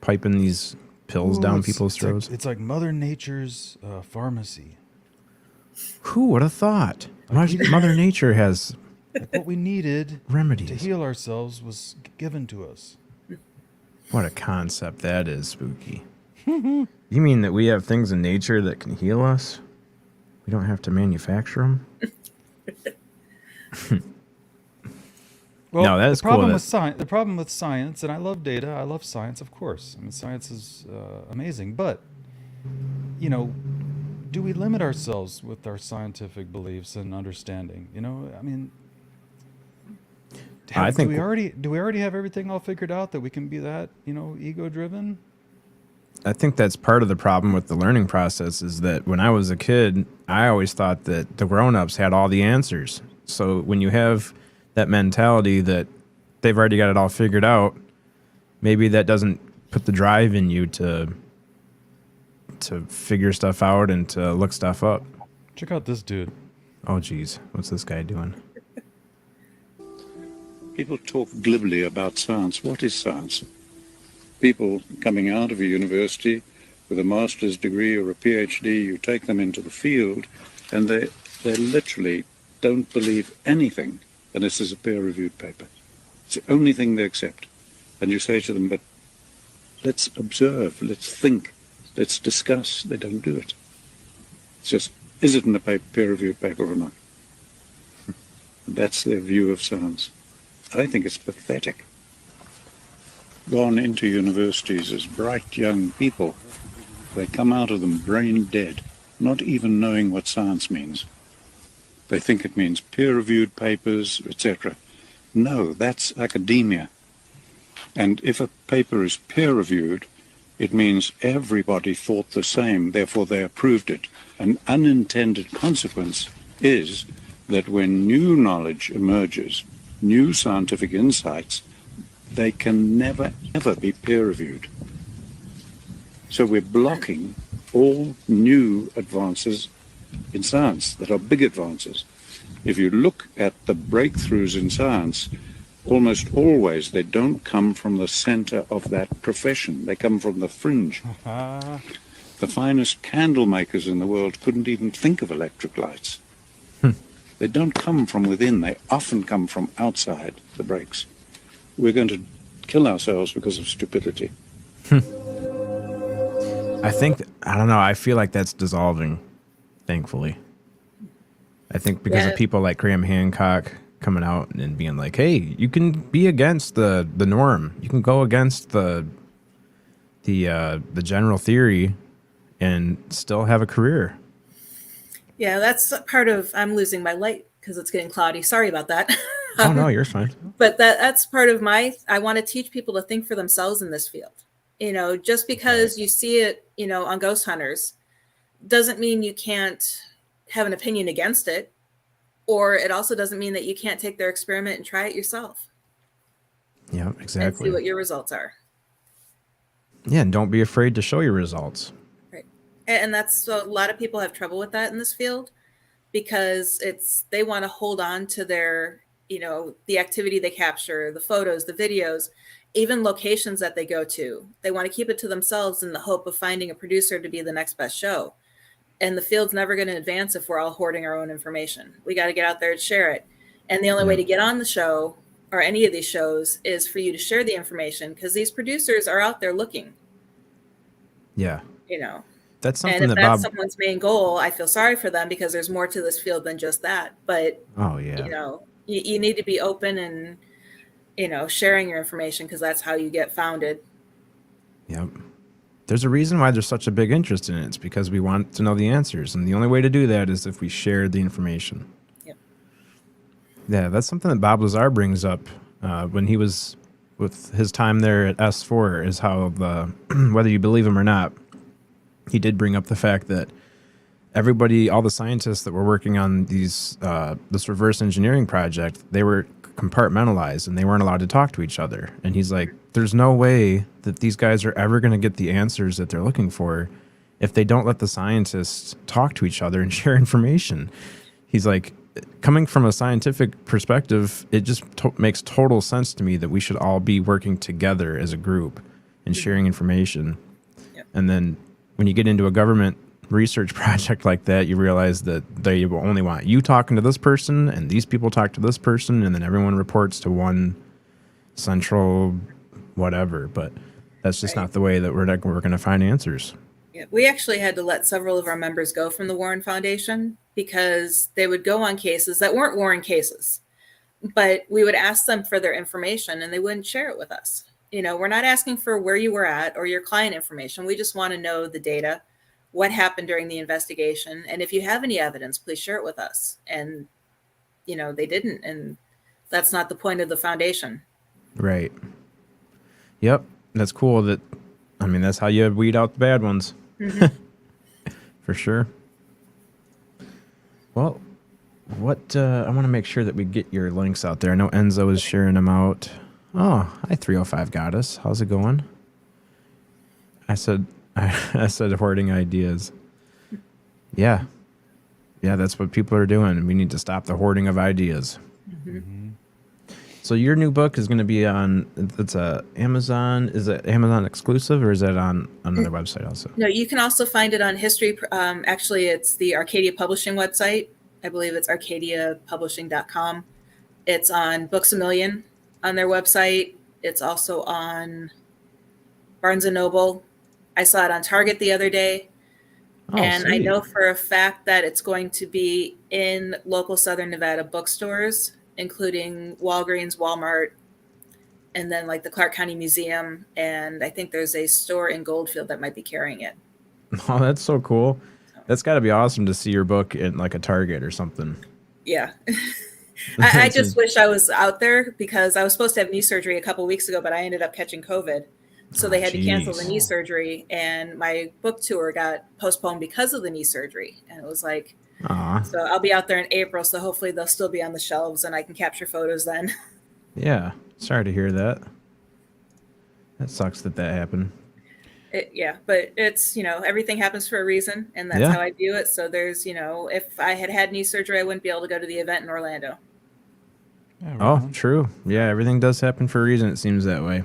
piping these pills down people's throats.
It's like Mother Nature's pharmacy.
Who would have thought? Mother Nature has
What we needed to
remedies.
heal ourselves was given to us.
What a concept that is, Spooky. You mean that we have things in nature that can heal us? We don't have to manufacture them?
Well,
No, that is
the problem
cool
with science. The problem with science, and I love data. I love science, of course. I mean, science is amazing. But do we limit ourselves with our scientific beliefs and understanding? I mean,
I think
do we already have everything all figured out that we can be that ego driven?
I think that's part of the problem with the learning process is that when I was a kid, I always thought that the grown-ups had all the answers. So when you have that mentality that they've already got it all figured out, maybe that doesn't put the drive in you to figure stuff out and to look stuff up.
Check out this dude.
Oh, geez. What's this guy doing?
People talk glibly about science. What is science? People coming out of a university with a master's degree or a PhD, you take them into the field, and they literally don't believe anything unless there's a peer-reviewed paper. It's the only thing they accept. And you say to them, but let's observe, let's think, let's discuss. They don't do it. It's just, is it in a peer-reviewed paper or not? That's their view of science. I think it's pathetic. Gone into universities as bright young people, they come out of them brain dead, not even knowing what science means. They think it means peer-reviewed papers, etc. No, that's academia. And if a paper is peer-reviewed, it means everybody thought the same, therefore they approved it. An unintended consequence is that when new knowledge emerges, new scientific insights, they can never, ever be peer-reviewed. So we're blocking all new advances in science that are big advances. If you look at the breakthroughs in science, almost always they don't come from the center of that profession. They come from the fringe. The finest candle makers in the world couldn't even think of electric lights. They don't come from within. They often come from outside the breaks. We're going to kill ourselves because of stupidity.
I don't know, I feel like that's dissolving, thankfully. I think because of people like Graham Hancock coming out and being like, hey, you can be against the norm. You can go against the general theory and still have a career.
Yeah, that's part of, I'm losing my light because it's getting cloudy. Sorry about that.
Oh, no, you're fine.
But that's part of I want to teach people to think for themselves in this field. You know, just because you see it, you know, on ghost hunters doesn't mean you can't have an opinion against it. Or it also doesn't mean that you can't take their experiment and try it yourself.
Yeah, exactly.
And see what your results are.
Yeah, and don't be afraid to show your results.
Right. And that's, so a lot of people have trouble with that in this field because they want to hold on to their, you know, the activity they capture, the photos, the videos, even locations that they go to. They want to keep it to themselves in the hope of finding a producer to be the next best show. And the field's never going to advance if we're all hoarding our own information. We got to get out there and share it. And the only way to get on the show or any of these shows is for you to share the information because these producers are out there looking.
Yeah.
You know,
that's something
and if
that
that's someone's main goal, I feel sorry for them because there's more to this field than just that. But, you know, you need to be open and, you know, sharing your information because that's how you get founded.
Yep. There's a reason why there's such a big interest in it. It's because we want to know the answers. And the only way to do that is if we share the information.
Yep.
Yeah, that's something that Bob Lazar brings up when he was with his time there at S4 is how whether you believe him or not, he did bring up the fact that everybody, all the scientists that were working on this reverse engineering project, they were compartmentalized and they weren't allowed to talk to each other. And he's like, there's no way that these guys are ever going to get the answers that they're looking for if they don't let the scientists talk to each other and share information. He's like, coming from a scientific perspective, it just makes total sense to me that we should all be working together as a group and sharing information.
Yep.
And then when you get into a government research project like that, you realize that they will only want you talking to this person and these people talk to this person, and then everyone reports to one central whatever. But that's just not the way that we're going to find answers.
Yeah, we actually had to let several of our members go from the Warren Foundation because they would go on cases that weren't Warren cases, but we would ask them for their information and they wouldn't share it with us. You know, we're not asking for where you were at or your client information. We just want to know the data, what happened during the investigation. And if you have any evidence, please share it with us. And, you know, they didn't. And that's not the point of the foundation.
Right. Yep. That's cool that I mean, that's how you weed out the bad ones. For sure. Well, what I want to make sure that we get your links out there. I know Enzo is sharing them out. Oh, hi 305 Goddess. How's it going? I said hoarding ideas. Yeah. Yeah, that's what people are doing. We need to stop the hoarding of ideas. So your new book is going to be on, it's a Amazon, is it Amazon exclusive or is that on another website also?
No, you can also find it on history. Actually, it's the Arcadia Publishing website. I believe it's arcadiapublishing.com. It's on Books A Million on their website. It's also on Barnes & Noble. I saw it on Target the other day.
Oh,
and
sweet.
I know for a fact that it's going to be in local Southern Nevada bookstores, including Walgreens, Walmart, and then like the Clark County Museum. And I think there's a store in Goldfield that might be carrying it.
Oh, that's so cool. That's got to be awesome to see your book in like a Target or something.
Yeah. I just wish I was out there because I was supposed to have knee surgery a couple weeks ago, but I ended up catching COVID. So they had to cancel the knee surgery, and my book tour got postponed because of the knee surgery. And it was like, so I'll be out there in April. So hopefully they'll still be on the shelves and I can capture photos then.
Yeah. Sorry to hear that. That sucks that happened.
Yeah, but it's, everything happens for a reason, and that's how I view it. So there's, if I had knee surgery, I wouldn't be able to go to the event in Orlando.
Yeah, right
Oh,
on.
true. Yeah, everything does happen for a reason. It seems that way.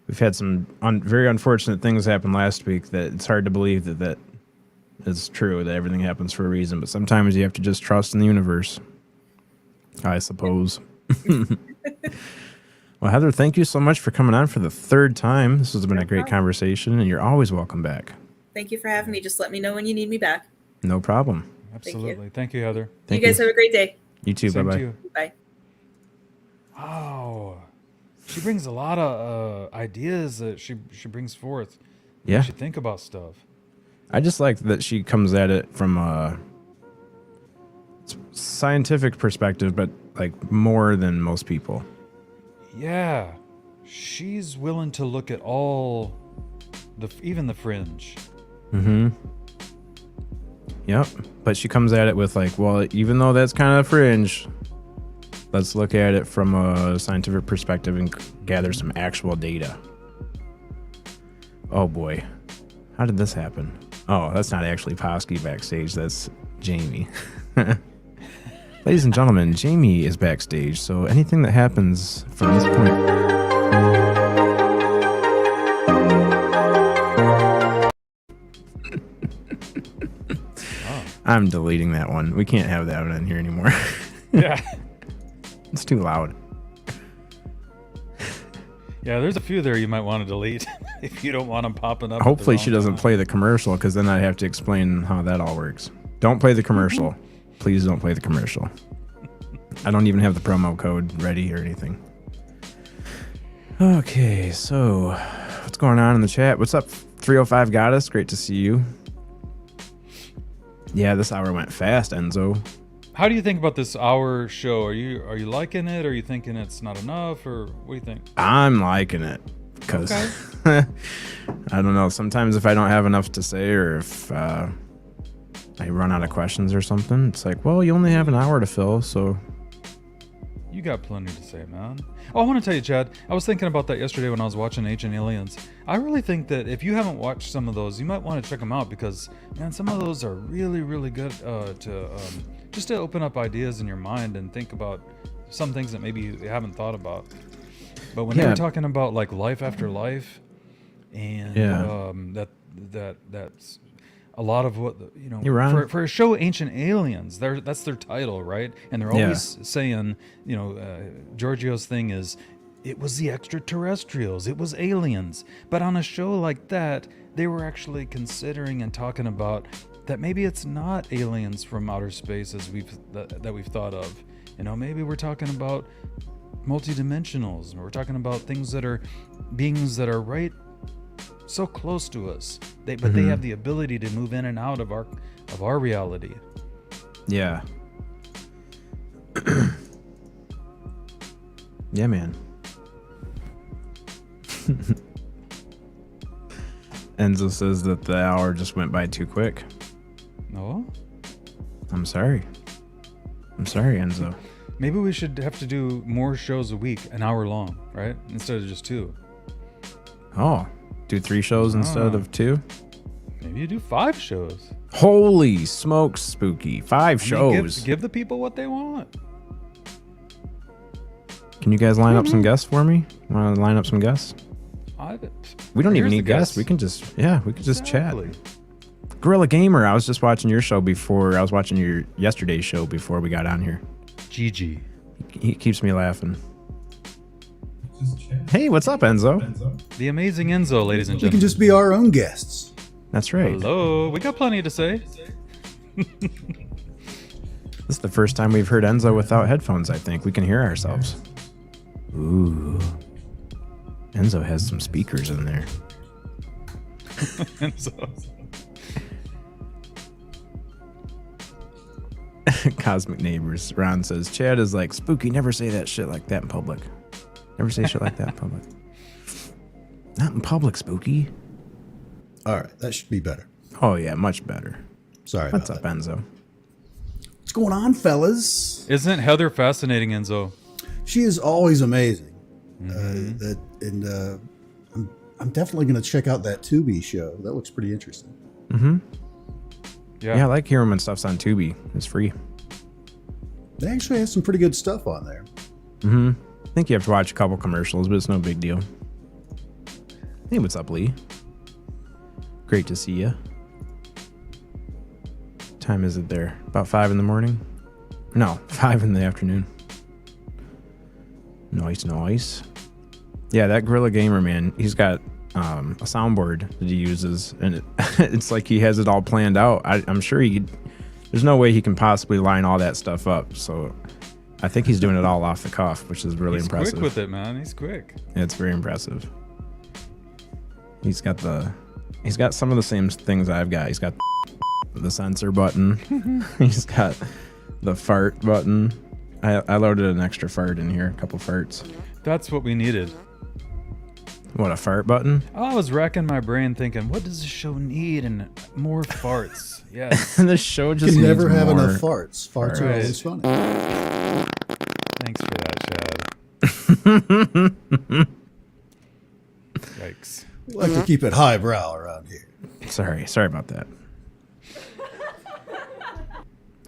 We've had some very unfortunate things happen last week that it's hard to believe that is true, that everything happens for a reason. But sometimes you have to just trust in the universe, I suppose. Well, Heather, thank you so much for coming on for the third time. This has been a great conversation, and you're always welcome back.
Thank you for having me. Just let me know when you need me back.
No problem.
Absolutely. Thank you, Heather.
Thank
you guys have a great day.
You too.
Same to
Bye-bye.
you.
Bye.
Wow. She brings a lot of ideas that she brings forth.
Yeah.
She think about stuff.
I just like that she comes at it from a scientific perspective, but like more than most people.
Yeah. She's willing to look at all even the fringe.
Mm-hmm. Yep. But she comes at it with like, well, even though that's kind of fringe, let's look at it from a scientific perspective and gather some actual data. Oh boy. How did this happen? Oh, that's not actually Posky backstage. That's Jamie. Ladies and gentlemen, Jamie is backstage. So anything that happens from this point... I'm deleting that one. We can't have that one in here anymore.
Yeah.
It's too loud.
Yeah, there's a few there you might want to delete if you don't want them popping up.
Hopefully she doesn't play the commercial, because then I'd have to explain how that all works. Don't play the commercial. Please don't play the commercial. I don't even have the promo code ready or anything. Okay, so what's going on in the chat? What's up, 305 Goddess? Great to see you. Yeah, this hour went fast, Enzo.
How do you think about this hour show? Are you liking it? Or are you thinking it's not enough? Or what do you think?
I'm liking it because I don't know. Sometimes if I don't have enough to say, or if I run out of questions or something, it's like, well, you only have an hour to fill, so.
You got plenty to say, man. Oh, I want to tell you, Chad, I was thinking about that yesterday when I was watching Ancient Aliens. I really think that if you haven't watched some of those, you might want to check them out because, man, some of those are really, really good just to open up ideas in your mind and think about some things that maybe you haven't thought about. But when they were talking about like life after life, and that's a lot of what for a show, Ancient Aliens, that's their title, right? And they're always saying, Giorgio's thing is, it was the extraterrestrials, it was aliens. But on a show like that, they were actually considering and talking about that maybe it's not aliens from outer space as we've thought of. Maybe we're talking about multidimensionals, and we're talking about things that are beings that are right so close to us. But they have the ability to move in and out of our reality.
Yeah. Yeah, man. Enzo says that the hour just went by too quick.
No?
I'm sorry. I'm sorry, Enzo.
Maybe we should have to do more shows a week, an hour long, right? Instead of just 2.
Oh, do 3 shows instead of 2?
Maybe you do 5 shows.
Holy smokes, Spooky. 5 shows.
Give the people what they want.
Can you guys line up some guests for me? Want to line up some guests? We don't even need guests. We can just, we could just chat. Gorilla Gamer, I was just watching your show before. I was watching your yesterday's show before we got on here.
GG.
He keeps me laughing. Hey, what's up, Enzo?
The amazing Enzo, ladies and
We
gentlemen.
can just be our own guests.
That's right.
Hello. We got plenty to say.
This is the first time we've heard Enzo without headphones, I think. We can hear ourselves. Ooh. Enzo has some speakers in there.
Enzo.
Cosmic Neighbors. Ron says, Chad is like, Spooky, never say that shit like that in public. Never say shit like that in public. Not in public, Spooky.
All right, that should be better.
Oh, yeah, much better.
Sorry
What's
about
up,
that.
Enzo?
What's going on, fellas?
Isn't Heather fascinating, Enzo?
She is always amazing.
Mm-hmm.
I'm definitely going to check out that Tubi show. That looks pretty interesting.
Mm-hmm.
Yeah.
Yeah, I like hearing when stuff's on Tubi. It's free.
They actually have some pretty good stuff on there.
Mm-hmm. I think you have to watch a couple commercials, but it's no big deal. Hey, what's up, Lee? Great to see you. Time is it there? About 5 in the morning? No, 5 in the afternoon. Nice. Yeah, that Gorilla Gamer, man, he's got a soundboard that he uses, and it's like he has it all planned out. I'm sure there's no way he can possibly line all that stuff up. So I think he's doing it all off the cuff, which is really impressive.
He's quick with it, man. He's quick.
It's very impressive. He's got some of the same things I've got. He's got the censor button. He's got the fart button. I loaded an extra fart in here, a couple farts.
That's what we needed.
What, a fart button?
I was racking my brain thinking, what does this show need? And more farts. Yes.
This show just
You can
needs
never have
more.
enough farts. Farts are
Right.
always funny.
Thanks for that, Chad. Yikes.
We like to keep it highbrow around here.
Sorry about that.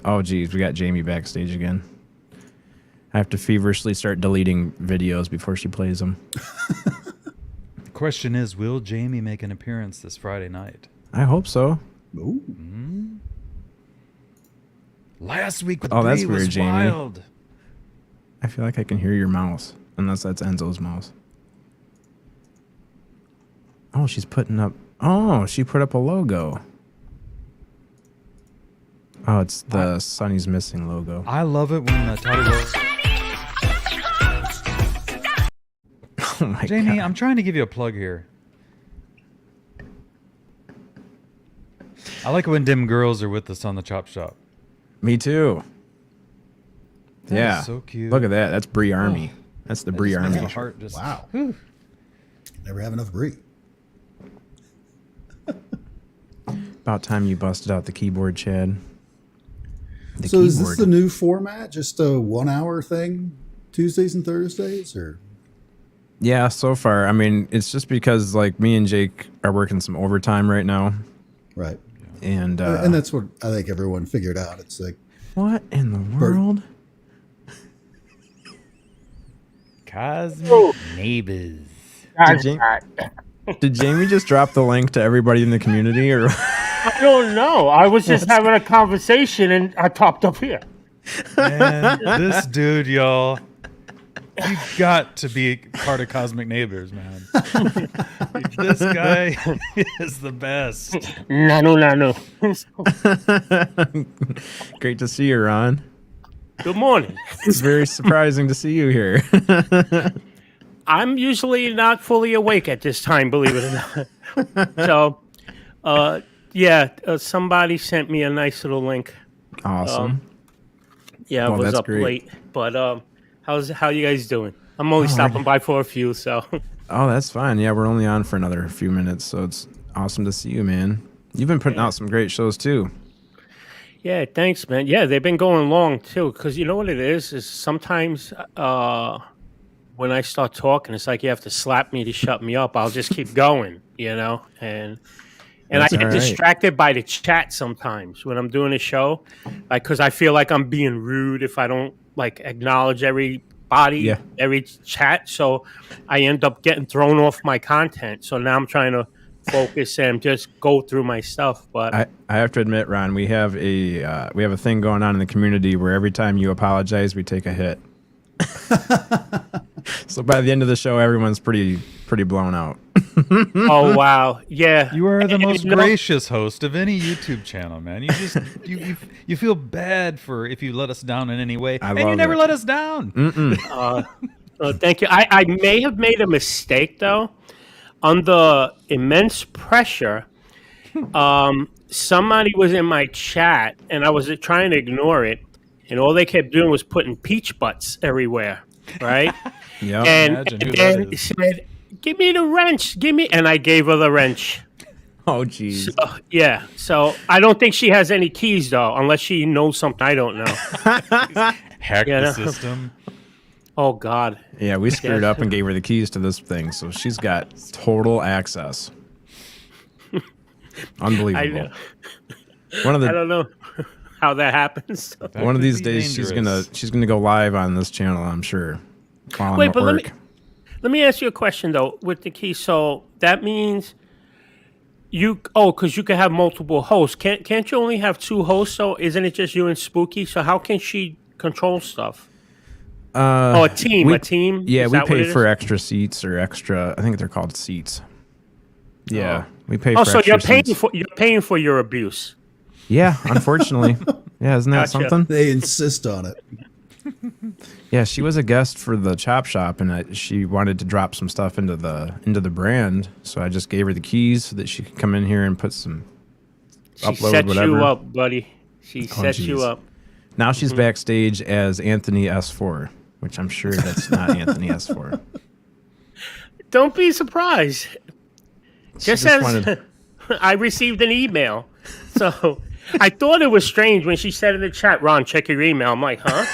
Oh, geez, we got Jamie backstage again. I have to feverishly start deleting videos before she plays them.
The question is, will Jamie make an appearance this Friday night?
I hope so.
Ooh.
Last week with
Oh, that's
Bree was
weird, Jamie.
wild.
I feel like I can hear your mouse, unless that's Enzo's mouse. Oh, she's putting up... Oh, she put up a logo. Oh, it's the Sonny's Missing logo.
I love it when Toddy Rose...
Oh my
Jamie,
God.
I'm trying to give you a plug here. I like it when dim girls are with us on the Chop Shop.
Me too.
That
Yeah.
is so cute.
Look at that. That's Bree Army. That's the Bree
Just makes
Army.
my heart just...
Wow.
Whew.
Never have enough Brie.
About time you busted out the keyboard, Chad. The
So is this
keyboard.
the new format? Just a 1 hour thing? Tuesdays and Thursdays? Or
Yeah, so far. I mean, it's just because like me and Jake are working some overtime right now,
right.
and
And that's what I think everyone figured out. It's like,
what in the world?
Cosmic Neighbors.
Did Jamie just drop the link to everybody in the community, or
I don't know. I was just having a conversation and I popped up here.
Man, this dude, y'all. You got to be part of Cosmic Neighbors, man. This guy is the best.
No.
Great to see you, Ron.
Good morning.
It's very surprising to see you here.
I'm usually not fully awake at this time, believe it or not. So, somebody sent me a nice little link.
Awesome.
Yeah,
Oh,
it was
that's
up
great.
late. But how you guys doing? I'm only stopping by for a few, so.
Oh, that's fine. Yeah, we're only on for another few minutes, so Awesome to see you, man. You've been putting out some great shows too.
Yeah, thanks, man. Yeah, they've been going long too. Because you know what it is sometimes when I start talking, it's like you have to slap me to shut me up. I'll just keep going, and
That's
I get
all right.
distracted by the chat sometimes when I'm doing a show, like because I feel like I'm being rude if I don't like acknowledge everybody, every chat. So I end up getting thrown off my content. So now I'm trying to focus and just go through my stuff. But
I have to admit, Ron, we have a thing going on in the community where every time you apologize, we take a hit. So by the end of the show, everyone's pretty blown out.
Oh wow, yeah.
You are the most gracious host of any YouTube channel, man. You just you feel bad for if you let us down in any way, and you never let us down.
Thank you. I may have made a mistake though. Under immense pressure, somebody was in my chat, and I was trying to ignore it, and all they kept doing was putting peach butts everywhere, right?
Yeah.
And then he said, "Give me the wrench, and I gave her the wrench.
Oh, geez.
So, yeah. So I don't think she has any keys though, unless she knows something I don't know.
Hack the system.
Oh God.
Yeah, we screwed up and gave her the keys to this thing, so she's got total access. Unbelievable.
I know. I don't know how that happens.
One of these days, she's gonna go live on this channel, I'm sure.
Wait, but let me ask you a question though. With the key, so that means because you can have multiple hosts. Can't you only have 2 hosts? So isn't it just you and Spooky? So how can she control stuff? A team.
Yeah, we pay for extra seats or extra. I think they're called seats. Yeah, we pay.
So you're paying for your abuse.
Yeah, unfortunately. Yeah, isn't that something?
They insist on it.
Yeah, she was a guest for the Chop Shop, and she wanted to drop some stuff into the brand. So I just gave her the keys so that she could come in here and put some.
She set you up, buddy. She set you up.
Now she's backstage as Anthony S4, which I'm sure that's not Anthony S4.
Don't be surprised. Just as I received an email, so I thought it was strange when she said in the chat, "Ron, check your email." I'm like, huh?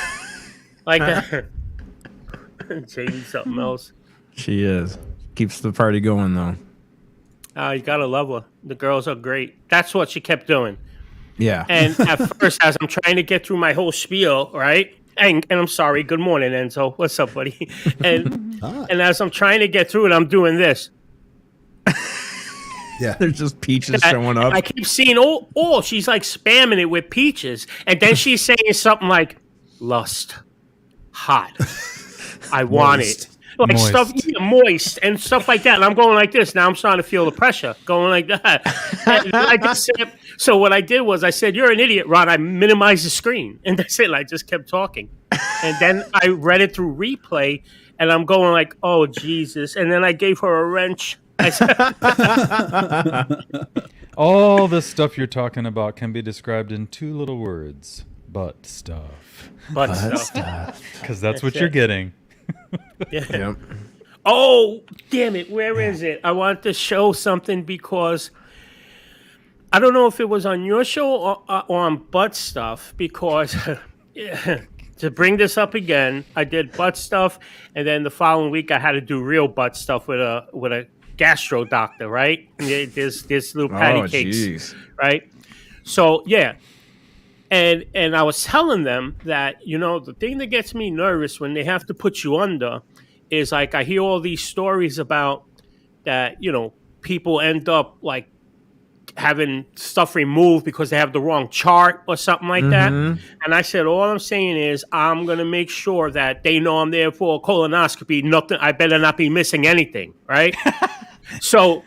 Like that. Changing something else.
She is. Keeps the party going, though.
You gotta love her. The girls are great. That's what she kept doing.
Yeah.
And at first, as I'm trying to get through my whole spiel, right? And I'm sorry. Good morning, Enzo. What's up, buddy? And as I'm trying to get through it, I'm doing this.
Yeah, there's just peaches showing up.
I keep seeing, she's like spamming it with peaches. And then she's saying something like, lust, hot, I want it. Like moist. Stuff, moist and stuff like that. And I'm going like this. Now I'm starting to feel the pressure going like that. And I just said, so what I did was I said, "You're an idiot, Ron." I minimized the screen. And that's it. And I just kept talking. And then I read it through replay. And I'm going like, oh, Jesus. And then I gave her a wrench.
All the stuff you're talking about can be described in 2 little words. Butt stuff.
Butt stuff.
Because that's what you're getting.
Yeah. Yep. Oh, damn it. Where is it? I want to show something because I don't know if it was on your show or on butt stuff because to bring this up again, I did butt stuff. And then the following week I had to do real butt stuff with a gastro doctor, right? There's little patty cakes, right? So, yeah. And I was telling them that, the thing that gets me nervous when they have to put you under is like I hear all these stories about that, people end up like having stuff removed because they have the wrong chart or something like that. And I said, all I'm saying is I'm going to make sure that they know I'm there for a colonoscopy. Nothing. I better not be missing anything, right? So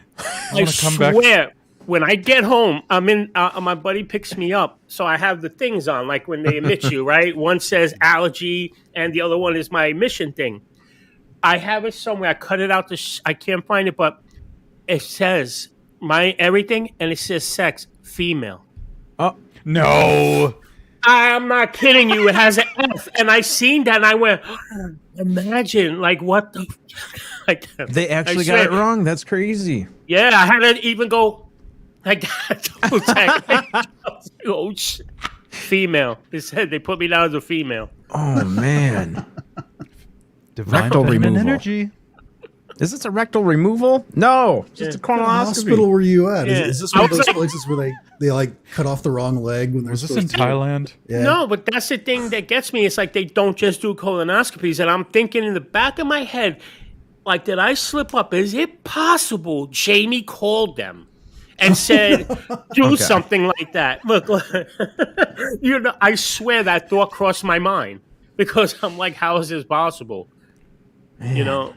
I swear, when I get home, I'm in. My buddy picks me up, so I have the things on, like when they admit you, right? One says allergy, and the other one is my admission thing. I have it somewhere. I cut it out. I can't find it, but it says my everything, and it says sex, female.
Oh no!
I'm not kidding you. It has an F, and I seen that, and I went, imagine, like what the.
They actually got it wrong. That's crazy.
Yeah, I had to even go. Like that. Double check. Oh, shit. Female. They said they put me down as a female.
Oh man.
Divine
Rectal
feminine
removal.
energy.
Is this a rectal removal? No, just a
What
colonoscopy.
hospital were you at?
Yeah.
Is this one of
I was
those
like-
places where they like cut off the wrong leg when they're
Was this in
supposed to?
Thailand?
Yeah.
No, but that's the thing that gets me. It's like they don't just do colonoscopies, and I'm thinking in the back of my head, like, did I slip up? Is it possible Jamie called them and said, "Do something like that"? Look, you know, I swear that thought crossed my mind because I'm like, how is this possible?
Man.
You know,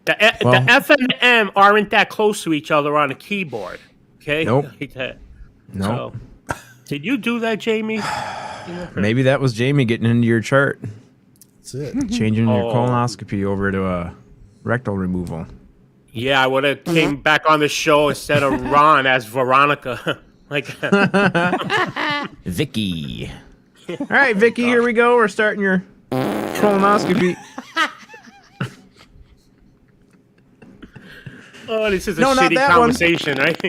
the F and the M aren't that close to each other on a keyboard. Okay,
Nope.
Like that.
No.
So, did you do that, Jamie?
Maybe that was Jamie getting into your chart,
That's it.
changing your
Oh.
colonoscopy over to a rectal removal.
Yeah, I would have came back on the show instead of Ron as Veronica. Like,
Vicky. All right, Vicky, here we go. We're starting your colonoscopy.
oh, this is a
No, not
shitty
that one.
conversation, right?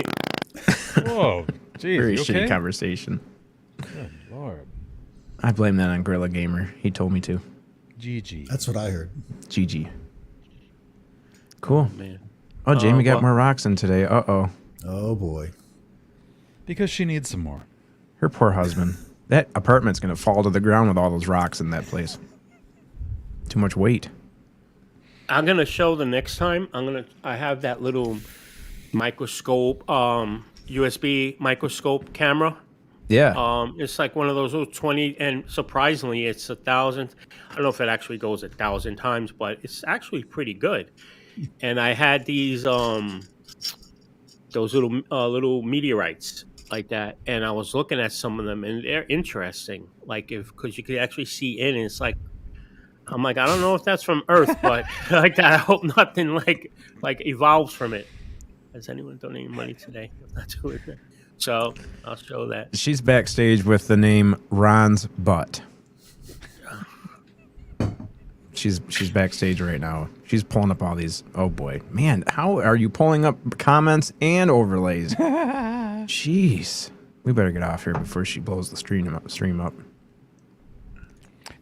Whoa. Jeez,
Very
you
shitty
okay?
conversation.
Good Lord.
I blame that on Gorilla Gamer. He told me to.
GG.
That's what I heard.
GG. Cool.
Man.
Oh, Jamie got
well-
more rocks in today. Uh-oh.
Oh boy.
Because she needs some more.
Her poor husband. That apartment's going to fall to the ground with all those rocks in that place. Too much weight.
I'm gonna show the next time. I have that little microscope, USB microscope camera.
Yeah.
It's like one of those little 20, and surprisingly, it's 1,000. I don't know if it actually goes 1,000 times, but it's actually pretty good. And I had these those little meteorites like that, and I was looking at some of them, and they're interesting. Like because you could actually see in, and it's like I'm like I don't know if that's from Earth, but like that. I hope nothing like evolves from it. Has anyone donated money today? I'm not doing that. So I'll show that.
She's backstage with the name Ron's Butt. She's backstage right now. She's pulling up all these. Oh boy, man, how are you pulling up comments and overlays? Jeez, we better get off here before she blows the stream up.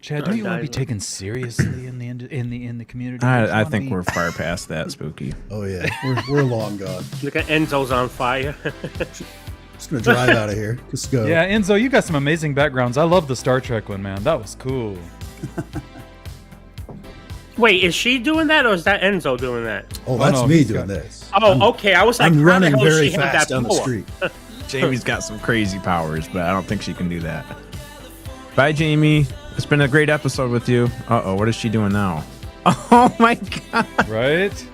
Chad, don't you want to be taken seriously in the community?
I think we're far past that, Spooky.
Oh yeah. We're long gone.
Look at Enzo's on fire.
Just gonna drive out of here. Just go.
Yeah, Enzo, you got some amazing backgrounds. I love the Star Trek one, man. That was cool.
Wait, is she doing that or is that Enzo doing that?
Oh, that's
no,
me
he's
doing
got-
this.
Oh, okay. I was like,
I'm
how
running
the hell
very
she have
fast
that
down the
power?
street.
Jamie's got some crazy powers, but I don't think she can do that. Bye, Jamie. It's been a great episode with you. Uh-oh, what is she doing now? Oh, my God.
Right?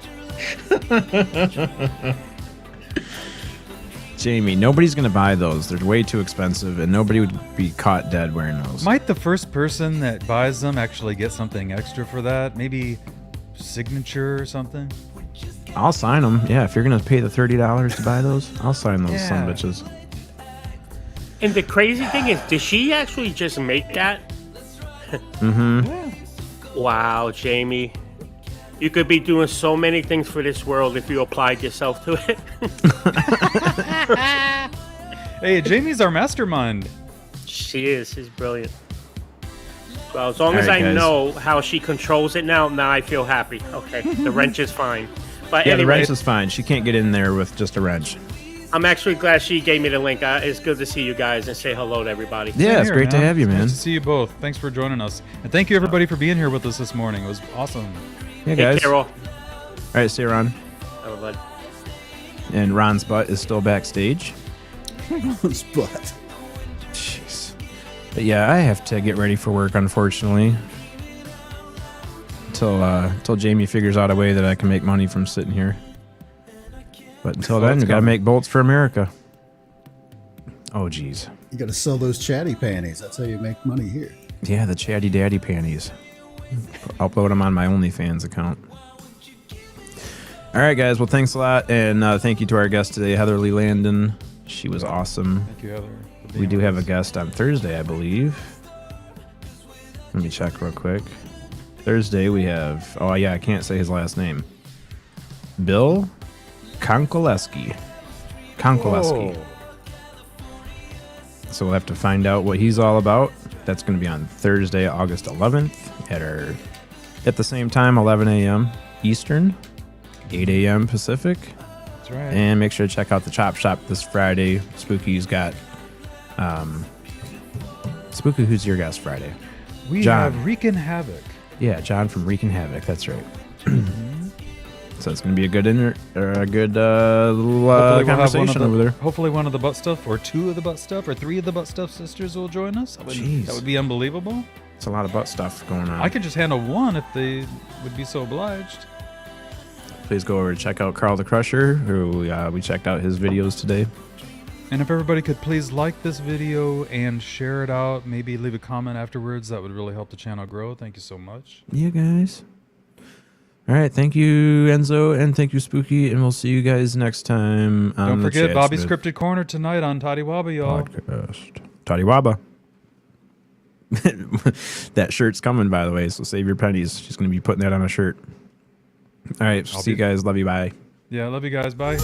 Jamie, nobody's going to buy those. They're way too expensive, and nobody would be caught dead wearing those.
Might the first person that buys them actually get something extra for that? Maybe signature or something?
I'll sign them. Yeah, if you're going to pay the $30 to buy those, I'll sign those son
Yeah.
of bitches.
And the crazy thing is, did she actually just make that?
Mm-hmm.
Wow, Jamie. You could be doing so many things for this world if you applied yourself to it.
Hey, Jamie's our mastermind.
She is. She's brilliant. Well, as long
All
as
right,
I
guys.
know how she controls it now I feel happy. Okay, the wrench is fine. But
Yeah, the
anyway,
wrench is fine. She can't get in there with just a wrench.
I'm actually glad she gave me the link. It's good to see you guys and say hello to everybody.
Yeah, it's
Here,
great to have you,
It's
man.
Nice to see you both. Thanks for joining us. And thank you, everybody, for being here with us this morning. It was awesome.
Yeah,
Hey,
guys.
Carol.
All right, see you, Ron.
Oh, bud.
And Ron's butt is still backstage.
But
Jeez. But yeah, I have to get ready for work, unfortunately. Until Jamie figures out a way that I can make money from sitting here. But until then, we gotta
coming.
make bolts for America. Oh, geez.
you got to sell those chatty panties. That's how you make money here.
Yeah, the chatty daddy panties. I'll upload them on my OnlyFans account. All right, guys. Well, thanks a lot, and thank you to our guest today, Leigh Landon. She was awesome.
Thank you, Heather. for
We
being
do
with
have a
us.
guest on Thursday, I believe. Let me check real quick. Thursday we have. Oh yeah, I can't say his last name. Bill Konkoleski. Konkoleski. So we'll have to find out what he's all about. That's going to be on Thursday, August 11th at the same time, 11 a.m. Eastern, 8 a.m. Pacific.
That's right.
And make sure to check out the Chop Shop this Friday. Spooky's got... Spooky, who's your guest Friday?
We
John.
have Wreakin' Havoc.
Yeah, John from Wreakin' Havoc. That's right. So it's going to be a good little
Hopefully we'll have
conversation over there.
Hopefully one of the butt stuff, or two of the butt stuff, or three of the butt stuff sisters will join us.
Jeez.
That would be unbelievable.
It's a lot of butt stuff going on.
I could just handle one if they would be so obliged.
Please go over and check out Carl the Crusher, who we checked out his videos today.
And if everybody could please like this video and share it out, maybe leave a comment afterwards, that would really help the channel grow. Thank you so much.
Yeah, guys. All right, thank you, Enzo, and thank you, Spooky, and we'll see you guys next time on
Don't
the
forget
Chat
Bobby's
Smith
Scripted Corner tonight on Toddy Wabba, y'all.
podcast. Toddy Wabba. That shirt's coming, by the way, so save your pennies. She's going to be putting that on a shirt. All right, see you guys. Love you. Bye.
Yeah, love you guys. Bye.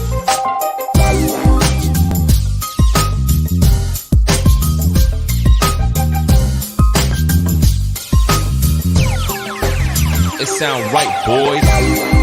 It sound right, boys.